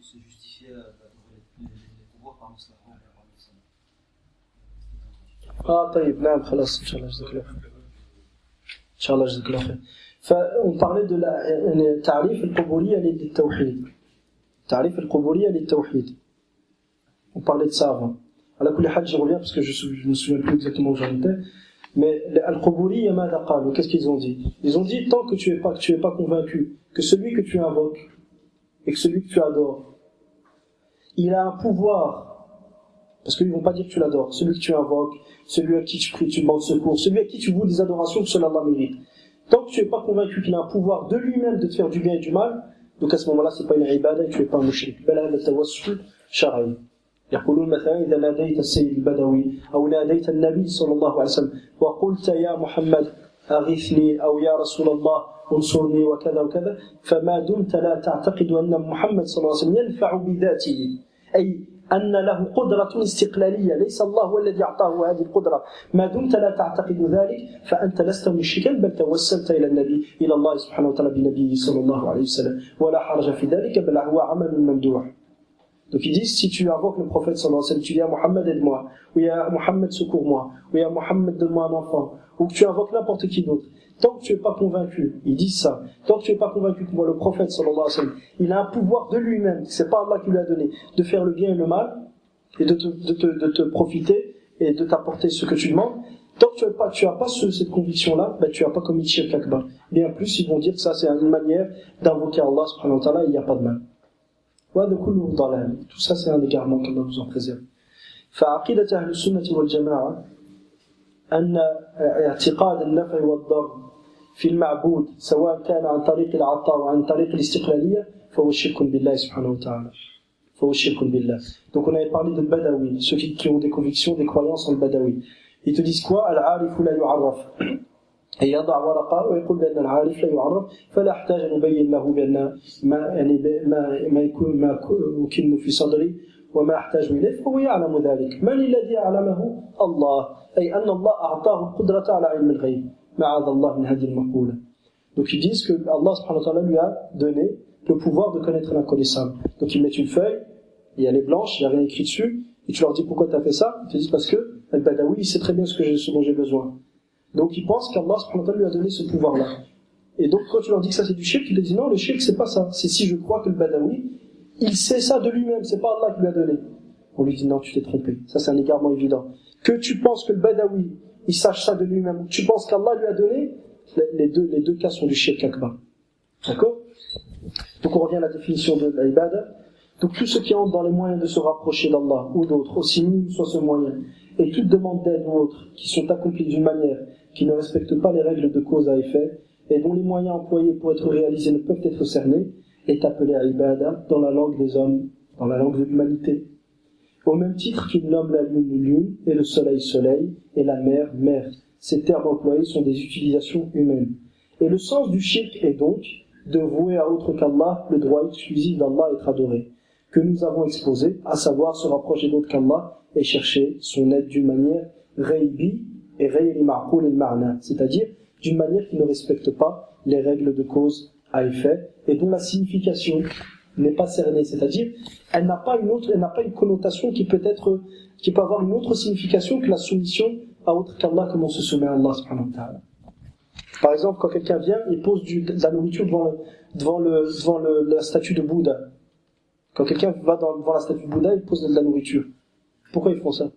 Se justifier les pouvoirs par Moustapha. طيب نعم خلاص إن شاء الله جزاك الله خير. إن شاء الله جزاك الله خير. فon parlait de la تعريف القبورية للتوحيد. تعريف القبورية للتوحيد. On parlait de ça avant. على كل حال j'y reviens parce que je me souviens plus exactement où j'en étais. Mais al-Quburi, ماذا قالوا? Qu'est-ce qu'ils ont dit? Ils ont dit tant que tu es pas convaincu que celui que tu invoques et que celui que tu adores, il a un pouvoir, parce qu'ils vont pas dire que tu l'adores, celui que tu invoques, celui à qui tu pries, tu demandes secours, celui à qui tu voues des adorations que seul Allah mérite. Tant que tu es pas convaincu qu'il a un pouvoir de lui-même de te faire du bien et du mal, donc à ce moment-là c'est pas une ibada et tu es pas un mushrik. بل هذا توسل شرعي. يقولون مثلا إذا ناديت السيد البدوي أو ناديت النبي صلى الله عليه وسلم وقلت يا محمد أغثني أو يا رسول الله انصرني وكذا وكذا فما دمت لا تعتقد أن محمد صلى الله عليه وسلم ينفع بذاته أي أن له قدرة استقلالية ليس الله هو الذي أعطاه هذه القدرة ما دمت لا تعتقد ذلك فأنت لست مشركا بل توسلت إلى الله سبحانه وتعالى بنبيه صلى الله عليه وسلم ولا حرج في ذلك بل هو عمل ممدوح. Donc ils disent, si tu invoques le prophète sallallahu alayhi wa sallam, tu dis à Mohammed aide-moi, ou à Mohammed secours-moi, ou à Mohammed donne-moi un enfant, ou que tu invoques n'importe qui d'autre, tant que tu n'es pas convaincu, ils disent ça, tant que tu n'es pas convaincu que moi, le prophète sallallahu alayhi wa sallam, il a un pouvoir de lui-même, c'est pas Allah qui lui a donné, de faire le bien et le mal, et de te profiter, et de t'apporter ce que tu demandes, tant que tu as pas cette conviction-là, ben tu n'as pas commis de shirk akbar. Bien plus, ils vont dire que ça c'est une manière d'invoquer Allah subhanahu wa ta'ala, et il n'y a pas de mal. Tout ça c'est un égarement qu'Allah nous en préserve. فعقيدة أهل السنة والجماعة أن اعتقاد النفع والضر في المعبود سواء كان عن طريق العطاء وعن طريق الاستقلالية فهو شرك بالله سبحانه وتعالى. فهو شرك بالله. Donc on avait parlé de Badawi, ceux qui ont des convictions, des croyances en le Badawi. Ils te disent quoi? Al-Arif la yu'arraf. Et يضع ورقة ويقول بأن العارف لا يعرف فلا أحتاج أن أبين له بأن ما يكون ما أكن في صدري وما أحتاج إليه فهو يعلم ذلك. من الذي أعلمه؟ الله. أي أن الله أعطاه القدرة على علم الغيب. معاذ الله من هذه المقولة. Donc ils disent que Allah subhanahu wa ta'ala lui a donné le pouvoir de connaître l'inconnaissable. Donc ils mettent une feuille, et elle est blanche, il n'y a rien écrit dessus, et tu leur dis pourquoi tu as fait ça, ils te disent parce que Al-Badawi il sait très bien ce dont j'ai besoin. Donc ils pensent qu'Allah subhanahu wa ta'ala lui a donné ce pouvoir-là. Et donc quand tu leur dis que ça c'est du shirk, ils te disent non, le shirk c'est pas ça. C'est si je crois que le Badawi, il sait ça de lui-même, c'est pas Allah qui lui a donné. On lui dit non, tu t'es trompé. Ça c'est un égarement évident. Que tu penses que le Badawi, il sache ça de lui-même, ou tu penses qu'Allah lui a donné, les deux cas sont du shirk akbar. D'accord? Donc on revient à la définition de l'ibada. Donc tous ceux qui entrent dans les moyens de se rapprocher d'Allah ou d'autres, aussi minime soit ce moyen, et toute demande d'aide ou autre, qui sont accomplies d'une manière qui ne respecte pas les règles de cause à effet, et dont les moyens employés pour être réalisés ne peuvent être cernés, est appelé à ibada dans la langue des hommes, dans la langue de l'humanité. Au même titre qu'il nomme la lune lune, et le soleil soleil, et la mer mer. Ces termes employés sont des utilisations humaines. Et le sens du shirk est donc de vouer à autre qu'Allah le droit exclusif d'Allah être adoré, que nous avons exposé, à savoir se rapprocher d'autre qu'Allah et chercher son aide d'une manière ghaybi et ghayri ma'qul al-ma'na, c'est-à-dire d'une manière qui ne respecte pas les règles de cause à effet et dont la signification n'est pas cernée, c'est-à-dire elle n'a pas une connotation qui peut avoir une autre signification que la soumission à autre qu'Allah, comme on se soumet à Allah subhanahu wa ta'ala. Par exemple, quand quelqu'un vient, il pose de la nourriture devant la statue de Bouddha. Quand quelqu'un va devant la statue de Bouddha, il pose de la nourriture. Pourquoi ils font ça?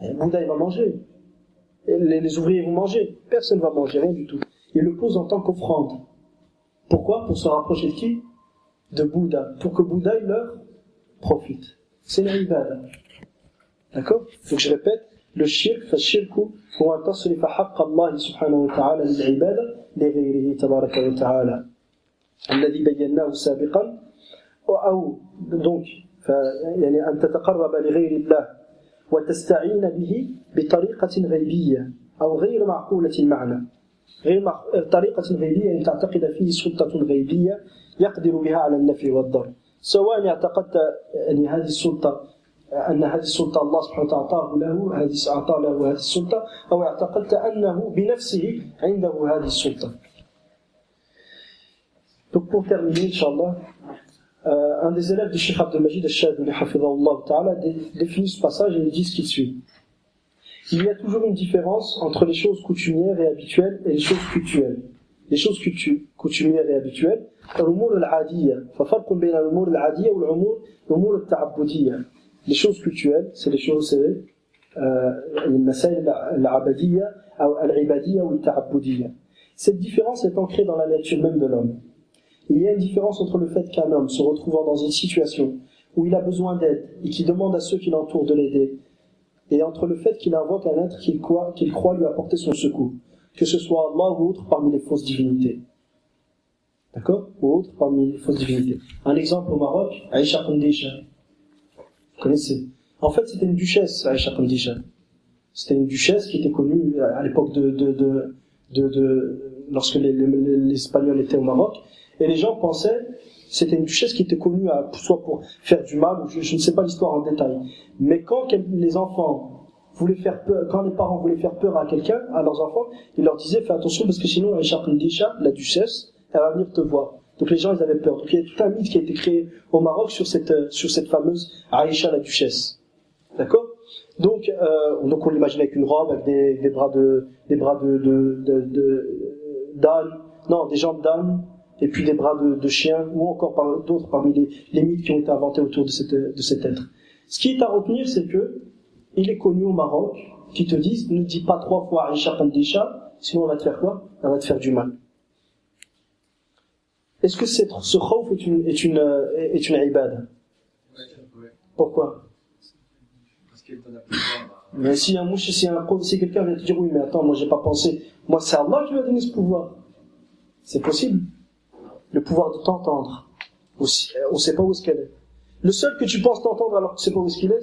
Bouddha, il va manger. Et les ouvriers vont manger. Personne ne va manger, rien du tout. Ils le posent en tant qu'offrande. Pourquoi? Pour se rapprocher de qui? De Bouddha. Pour que Bouddha, il leur profite. C'est l'ibada. D'accord? Donc je répète, le shirk, فالشرك هو أن تصرف حق الله سبحانه وتعالى للعبادة لغيره تبارك وتعالى الذي بيناه سابقا أو donc يعني أن تتقرب لغير الله وتستعين به بطريقة غيبية أو غير معقولة المعنى طريقة غيبية أن تعتقد فيه سلطة غيبية يقدر بها على النفع والضر سواء اعتقدت أن هذه السلطة أن هذه السلطة الله سبحانه وتعالى أعطاه له هذه السلطة أو اعتقدت أنه بنفسه عنده هذه السلطة. Donc pour terminer, Inch'Allah, un des élèves du Cheikh Abdel Majid al-Shadhili hafidhahullah ta'ala définit ce passage et il dit ce qui suit. Il y a toujours une différence entre les choses coutumières et habituelles et les choses cultuelles. Les choses coutumières et habituelles, الأمور العادية ففرق بين الأمور العادية والأمور التعبدية. Les choses cultuelles, c'est les choses, المسائل العبدية أو العبادية ou التعبدية. Cette différence est ancrée dans la nature même de l'homme. Il y a une différence entre le fait qu'un homme se retrouvant dans une situation où il a besoin d'aide et qui demande à ceux qui l'entourent de l'aider, et entre le fait qu'il invoque un être qu'il croit lui apporter son secours, que ce soit Allah ou autre parmi les fausses divinités. D'accord? Ou autre parmi les fausses divinités. Un exemple au Maroc, Aïcha Kondisha. Vous connaissez? En fait, c'était une duchesse, Aïcha Kondisha. C'était une duchesse qui était connue à l'époque lorsque les Espagnols étaient au Maroc. Et les gens pensaient, c'était une duchesse qui était connue soit pour faire du mal, je ne sais pas l'histoire en détail. Mais quand les enfants voulaient faire peur, quand les parents voulaient faire peur à quelqu'un, à leurs enfants, ils leur disaient, fais attention parce que sinon Aïcha Kondisha, la duchesse, elle va venir te voir. Donc les gens, ils avaient peur. Donc il y a tout un mythe qui a été créé au Maroc sur cette fameuse Aïcha la duchesse. D'accord? Donc on l'imagine avec une robe, avec des jambes d'âne, et puis des bras de chien, ou encore d'autres parmi les mythes qui ont été inventés autour de cet être. Ce qui est à retenir, c'est que il est connu au Maroc, qui te disent, ne dis pas 3 fois Aïcha Pandisha, sinon on va te faire quoi? On va te faire du mal. Est-ce que ce khawf est une ibada? Pourquoi? Parce qu'elle donne un pouvoir. Mais si quelqu'un vient te dire, oui, mais attends, moi j'ai pas pensé, moi c'est Allah qui m'a donné ce pouvoir. C'est possible. Le pouvoir de t'entendre. On sait pas où est-ce qu'elle est. Le seul que tu penses t'entendre alors que tu sais pas où est-ce qu'il est,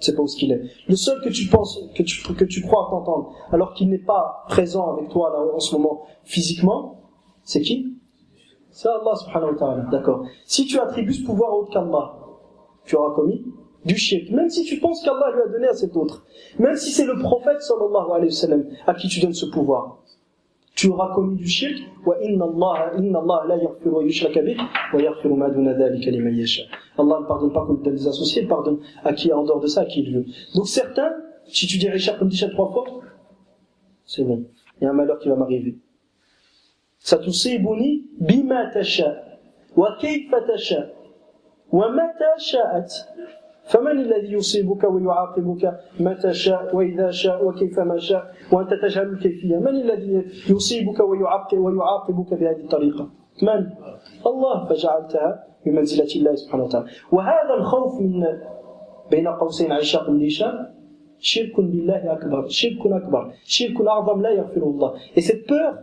c'est pas où est-ce qu'il est. Le seul que tu penses, que tu crois t'entendre alors qu'il n'est pas présent avec toi là en ce moment physiquement, c'est qui? C'est Allah subhanahu wa ta'ala. D'accord. Si tu attribues ce pouvoir à autre qu'Allah, tu auras commis du shirk. Même si tu penses qu'Allah lui a donné à cet autre. Même si c'est le prophète sallallahu alayhi wa sallam à qui tu donnes ce pouvoir. Tu auras commis du shirk. Wa inna Allah la yaghfiru wa yushraka bih wa yaghfiru ma duna dhalika liman yasha. Allah ne pardonne pas comme des associés, il pardonne à qui en dehors de ça, à qui il veut. Donc certains, si tu dis Richard comme Tisha 3 fois, c'est bon. Il y a un malheur qui va m'arriver. Satusibuni bima tasha wa kayfa tasha wa mata sha'at. فمن الذي يصيبك ويعاقبك متى شاء وإذا شاء وكيفما شاء وأنت تجهل الكيفية من الذي يصيبك ويعاقبك بهذه الطريقة من؟ الله فجعلتها بمنزلة الله سبحانه وتعالى وهذا الخوف من بين قوسين عشاق ليشا شرك بالله أكبر شرك أعظم لا يغفره الله. Et cette peur,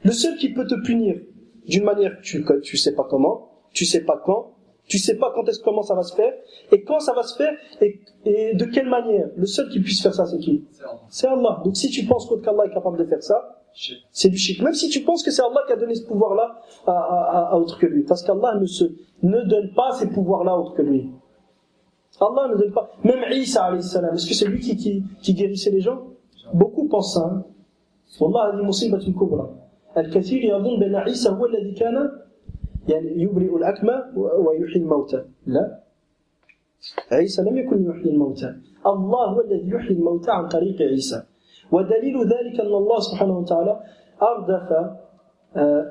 le seul qui peut te punir d'une manière que tu sais pas comment, tu sais pas quand, tu sais pas comment ça va se faire, et quand ça va se faire, et de quelle manière. Le seul qui puisse faire ça, c'est qui? C'est Allah. Donc si tu penses qu'Allah est capable de faire ça, c'est du shirk. Même si tu penses que c'est Allah qui a donné ce pouvoir-là à autre que lui. Parce qu'Allah ne donne pas ces pouvoirs-là à autre que lui. Allah ne donne pas. Même Isa alayhi salam, est-ce que c'est lui qui guérissait les gens? Beaucoup pensent ça. Wallah hadi musibatun kubra. Al-kathir yadhun bana Isa huwa alladhi kana يعني يبرئ الأكمى ويحيي الموتى لا عيسى لم يكن يحيي الموتى الله هو الذي يحيي الموتى عن طريق عيسى ودليل ذلك أن الله سبحانه وتعالى أردف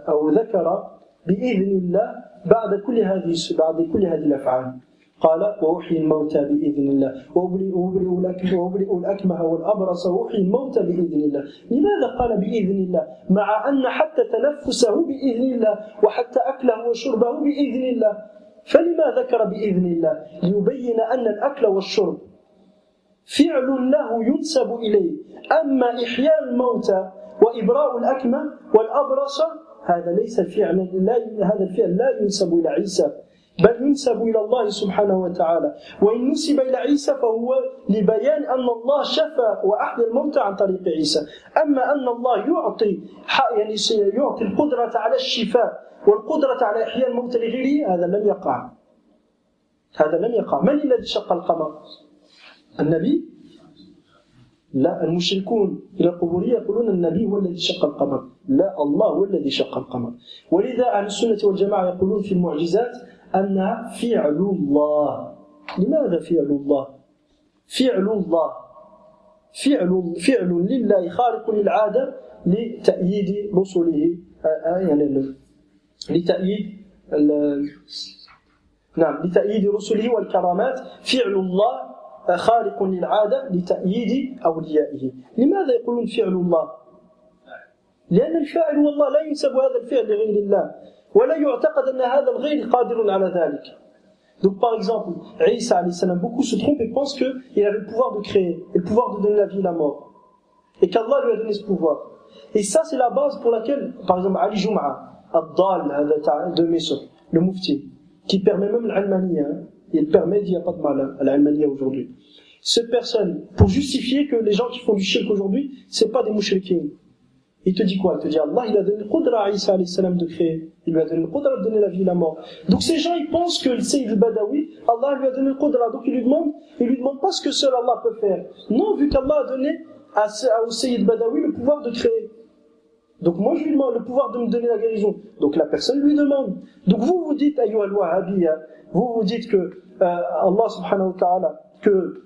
أو ذكر بإذن الله بعد كل هذه الأفعال قال وأحيي الموتى بإذن الله وأبرئ الأكمه والأبرص وأحيي الموتى بإذن الله. لماذا قال بإذن الله مع أن حتى تنفسه بإذن الله وحتى أكله وشربه بإذن الله؟ فلما ذكر بإذن الله؟ ليبين أن الأكل والشرب فعل له ينسب إليه. أما إحياء الموتى وإبراء الأكمه والأبرص هذا ليس فعلا، هذا الفعل لا ينسب إلى عيسى بل ينسب إلى الله سبحانه وتعالى. وإن نسب إلى عيسى فهو لبيان أن الله شفى وأحيا الموتى عن طريق عيسى. أما أن الله يعطي القدرة على الشفاء والقدرة على إحياء الموتى لغيره هذا لم يقع. من الذي شق القمر؟ النبي؟ لا، المشركون إلى القبورية يقولون النبي هو الذي شق القمر. لا، الله هو الذي شق القمر. ولذا أهل السنة والجماعة يقولون في المعجزات أنها فعل الله. لماذا فعل الله؟ فعل لله خارق للعادة لتأييد رسله، لتأييد رسله والكرامات. فعل الله خارق للعادة لتأييد أوليائه. لماذا يقولون فعل الله؟ لأن الفاعل هو الله، لا ينسب هذا الفعل لغير الله ولا يعتقد أن هذا الغير قادر على ذلك. Donc par exemple, Isa alayhi salam, beaucoup se trompent et pensent qu'il avait le pouvoir de créer et le pouvoir de donner la vie et la mort, et qu'Allah lui a donné ce pouvoir. Et ça c'est la base pour laquelle, par exemple, Ali Jum'a Ad-Dal de Misr, le mufti, qui permet même l'Almaniya, il permet, il n'y a pas de mal à l'Almaniya aujourd'hui. Cette personne, pour justifier que les gens qui font du shirk aujourd'hui, c'est pas des mouchriquins. Il te dit quoi? Il te dit Allah, il a donné le qudra à Isa alayhi salam de créer. Il lui a donné le qudra de donner la vie et la mort. Donc ces gens, ils pensent que le Sayyid al-Badawi, Allah lui a donné le qudra. Donc ils lui demandent pas ce que seul Allah peut faire. Non, vu qu'Allah a donné au Sayyid al-Badawi le pouvoir de créer. Donc moi je lui demande le pouvoir de me donner la guérison. Donc la personne lui demande. Donc vous dites ayyuha al-wahhabiyya, vous dites que Allah subhanahu wa ta'ala que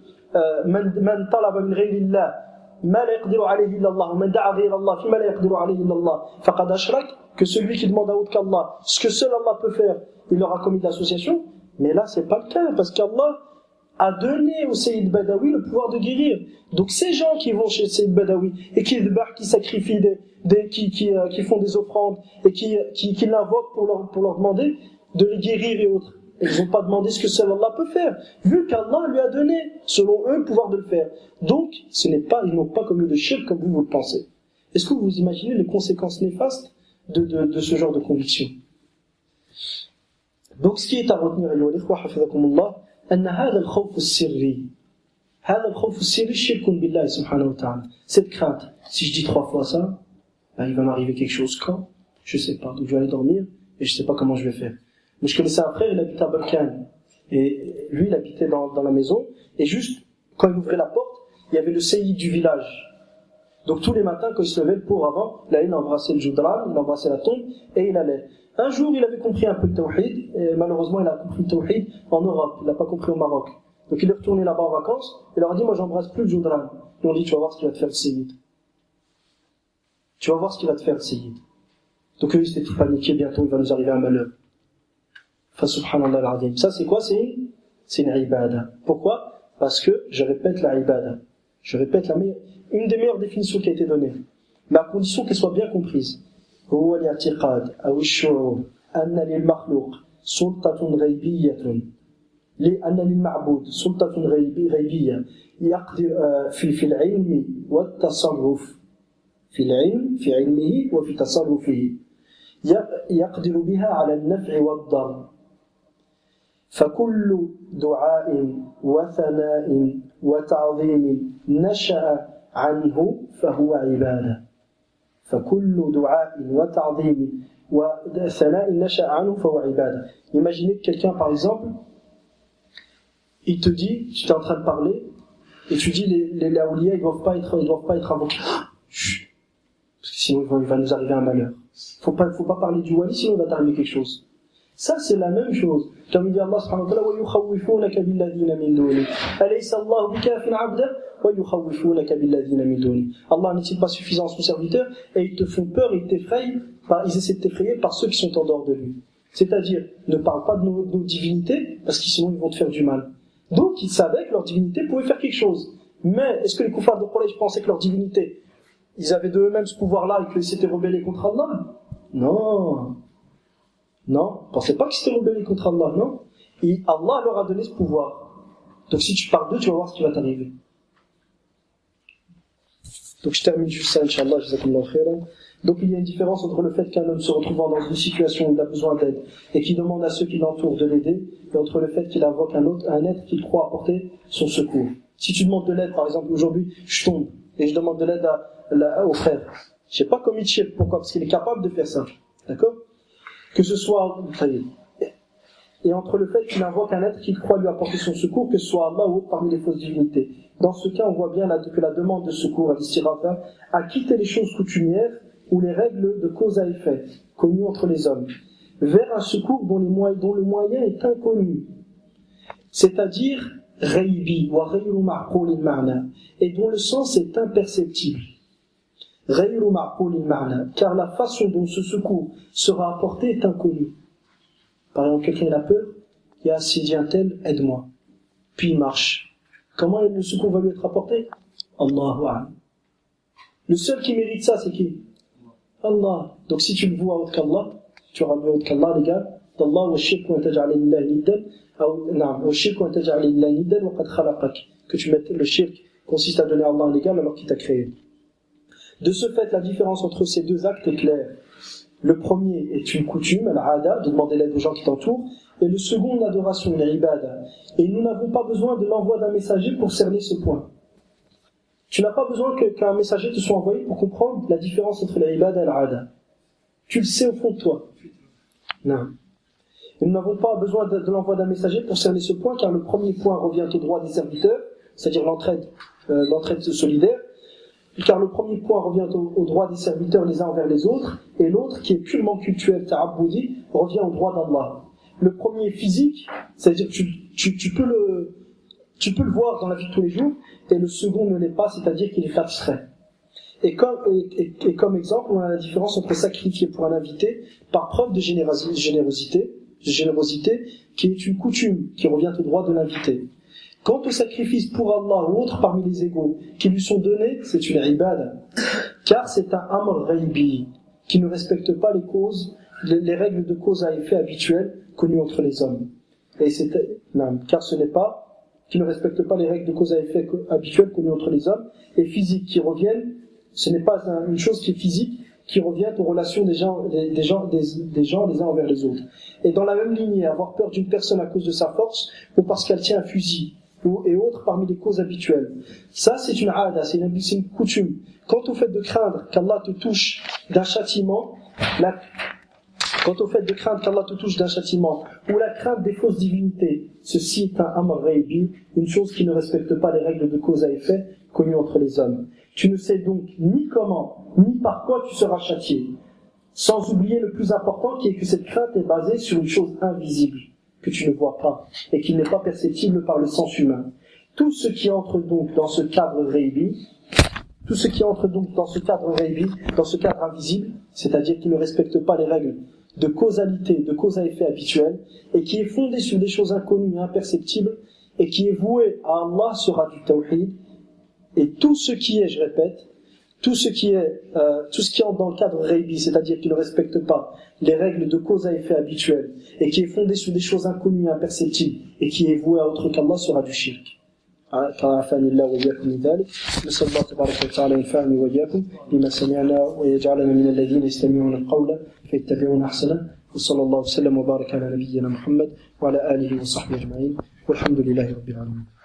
man talaba min ghayri Allah ma la yaqdiru alayhi illa Allah, man da'a ghayra Allah fi ma la yaqdiru alayhi illa Allah faqad ashrak, que celui qui demande à autre qu'Allah ce que seul Allah peut faire, il aura commis de l'association. Mais là c'est pas le cas, parce qu'Allah a donné au Sayyid Badawi le pouvoir de guérir. Donc ces gens qui vont chez Sayyid Badawi et qui sacrifient qui font des offrandes et qui l'invoquent pour leur demander de les guérir et autres, ils n'ont pas demandé ce que seul Allah peut faire, vu qu'Allah lui a donné, selon eux, le pouvoir de le faire. Donc, ils n'ont pas commis de shirk comme vous le pensez. Est-ce que vous imaginez les conséquences néfastes de ce genre de conviction? Donc, ce qui est à retenir, أيها الإخوة حفظكم الله, أن هذا الخوف السري شرك بالله سبحانه وتعالى. Cette crainte, si je dis 3 fois ça, il va m'arriver quelque chose quand? Je sais pas. Donc, je vais aller dormir et je sais pas comment je vais faire. Mais je connaissais un frère, il habitait à Balkan. Et lui, il habitait dans la maison. Et juste, quand il ouvrait la porte, il y avait le seyyid du village. Donc tous les matins, quand il se levait, le pauvre avant, là, il embrassait le joudran, il embrassait la tombe, et il allait. Un jour, il avait compris un peu le tawhid, et malheureusement, il a compris le tawhid en Europe, il l'a pas compris au Maroc. Donc il est retourné là-bas en vacances, et il leur a dit, moi, j'embrasse plus le joudran. Ils ont dit, tu vas voir ce qu'il va te faire le seyyid. Tu vas voir ce qu'il va te faire le seyyid. Donc eux, ils étaient tout paniqués, bientôt, il va nous arriver un malheur. Subhanallah al-Azim. Ça, c'est quoi? C'est une ibada. Pourquoi? Parce que je répète la ibada. Je répète une des meilleures définitions qui a été donnée. Mais à condition qu'elle soit bien comprise. هو الاعتقاد أو الشعور أن للمخلوق سلطة غيبية لأن للمعبود سلطة غيبية يقدر في العلم والتصرف في علمه وفي تصرفه يقدر بها على النفع والضر. فكل دعاء وثناء وتعظيم نشأ عنه فهو عبادة. فكل دعاء وتعظيم وثناء نشأ عنه فهو عبادة. Imaginez que quelqu'un, par exemple, il te dit, tu es en train de parler, et tu dis les awliya, ils doivent pas être invoqués. Chut, parce que sinon il va nous arriver un malheur. Faut pas parler du wali, sinon il va t'arriver quelque chose. Ça, c'est la même chose. Comme il dit Allah subhanahu wa ta'ala, وَيُخَوِّفُونَكَ بِالَّذِينَ مِن دُونِهِ أَلَيْسَ اللَّهُ بِكَافٍ عَبْدَهُ وَيُخَوِّفُونَكَ بِالَّذِينَ مِن دُونِهِ. Allah n'est-il pas suffisant à son serviteur, et ils te font peur, ils t'effrayent, ils essaient de t'effrayer par ceux qui sont en dehors de lui. C'est-à-dire, ne parle pas de nos divinités, parce que sinon ils vont te faire du mal. Donc, ils savaient que leur divinité pouvait faire quelque chose. Mais, est-ce que les kuffars de Quraysh pensaient que leur divinité, ils avaient de eux-mêmes ce pouvoir-là et qu'ils s'étaient rebellés contre Allah? Non. Non, pensez pas qu'ils s'étaient rebellés contre Allah, non. Et Allah leur a donné ce pouvoir. Donc si tu parles d'eux, tu vas voir ce qui va t'arriver. Donc je termine juste ça, Inch'Allah, jazakumullah khairan. Donc il y a une différence entre le fait qu'un homme se retrouvant dans une situation où il a besoin d'aide et qui demande à ceux qui l'entourent de l'aider, et entre le fait qu'il invoque un être qu'il croit apporter son secours. Si tu demandes de l'aide, par exemple, aujourd'hui, je tombe et je demande de l'aide au frère. Je sais pas comment il chie, pourquoi? Parce qu'il est capable de faire ça. D'accord? Que ce soit, et entre le fait qu'il invoque un être qu'il croit lui apporter son secours, que ce soit Allah ou parmi les fausses divinités. Dans ce cas, on voit bien que la demande de secours à l'istirata a quitté les choses coutumières ou les règles de cause à effet, connues entre les hommes, vers un secours dont le moyen est inconnu. C'est-à-dire, ghaybi wa ghayru ma'qul al-ma'na, et dont le sens est imperceptible. Ghayru ma'qul al-ma'na, car la façon dont ce secours sera apporté est inconnue. Par exemple, quelqu'un a peur, il y a s'il dit un tel, aide-moi. Puis il marche. Comment le secours va lui être apporté? Allahu a'lam. Le seul qui mérite ça, c'est qui? Allah. Donc si tu le vois autre qu'Allah, tu auras mieux autre qu'Allah, les gars. d'Allah wa shirk wa taj'al lillahi niddan, wa shirk wa taj'al lillahi niddan wa qad khalaqak. Que tu mettes le shirk consiste à donner à Allah un égal alors qu'il t'a créé. De ce fait, la différence entre ces deux actes est claire. Le premier est une coutume, al-'ada, de demander l'aide aux gens qui t'entourent, et le second, une adoration, une ibada. Et nous n'avons pas besoin de l'envoi d'un messager pour cerner ce point. Tu n'as pas besoin qu'un messager te soit envoyé pour comprendre la différence entre l'ibada et al-'ada. Tu le sais au fond de toi. Non. Et nous n'avons pas besoin de l'envoi d'un messager pour cerner ce point, car le premier point revient au droit des serviteurs, c'est-à-dire l'entraide solidaire. car le premier point revient au droit des serviteurs les uns envers les autres, et l'autre, qui est purement cultuel, ta'abboudi, revient au droit d'Allah. Le premier est physique, c'est-à-dire tu peux le voir dans la vie de tous les jours, et le second ne l'est pas, c'est-à-dire qu'il est abstrait. Et comme exemple, on a la différence entre sacrifier pour un invité par preuve de générosité, qui est une coutume qui revient au droit de l'invité. Quant au sacrifice pour Allah ou autre parmi les égaux qui lui sont donnés, c'est une ibada, car c'est un amr ghaybi qui ne respecte pas les règles de cause à effet habituelles connues entre les hommes. Car ce n'est pas qui ne respecte pas les règles de cause à effet habituelles connues entre les hommes, et physiques qui reviennent. Ce n'est pas une chose qui est physique, qui revient aux relations des gens les uns envers les autres. Et dans la même lignée, avoir peur d'une personne à cause de sa force, ou parce qu'elle tient un fusil, et autres parmi les causes habituelles. Ça, c'est une aada, c'est une coutume. Quant au fait de craindre qu'Allah te touche d'un châtiment, ou la crainte des fausses divinités, ceci est un amr ghaybi, une chose qui ne respecte pas les règles de cause à effet connues entre les hommes. Tu ne sais donc ni comment, ni par quoi tu seras châtié. Sans oublier le plus important qui est que cette crainte est basée sur une chose invisible, que tu ne vois pas, et qui n'est pas perceptible par le sens humain. Tout ce qui entre donc dans ce cadre ghaybi, dans ce cadre invisible, c'est-à-dire qui ne respecte pas les règles de causalité, de cause à effet habituel, et qui est fondé sur des choses inconnues et imperceptibles, et qui est voué à Allah sera du tawhid, et tout ce qui est, je répète, tout ce qui entre dans le cadre ghaybi, c'est-à-dire qui ne respecte pas les règles de cause à effet habituelles, et qui est fondé sur des choses inconnues et imperceptibles, et qui est voué à autre qu'Allah sera du shirk. عافاني الله وإياكم من ذلك. نسأل الله تبارك وتعالى ينفعني وإياكم بما سمعنا ويجعلنا من الذين يستمعون القول فيتبعون أحسنه. وصلى الله وسلم وبارك على نبينا محمد وعلى آله وصحبه أجمعين والحمد لله رب العالمين.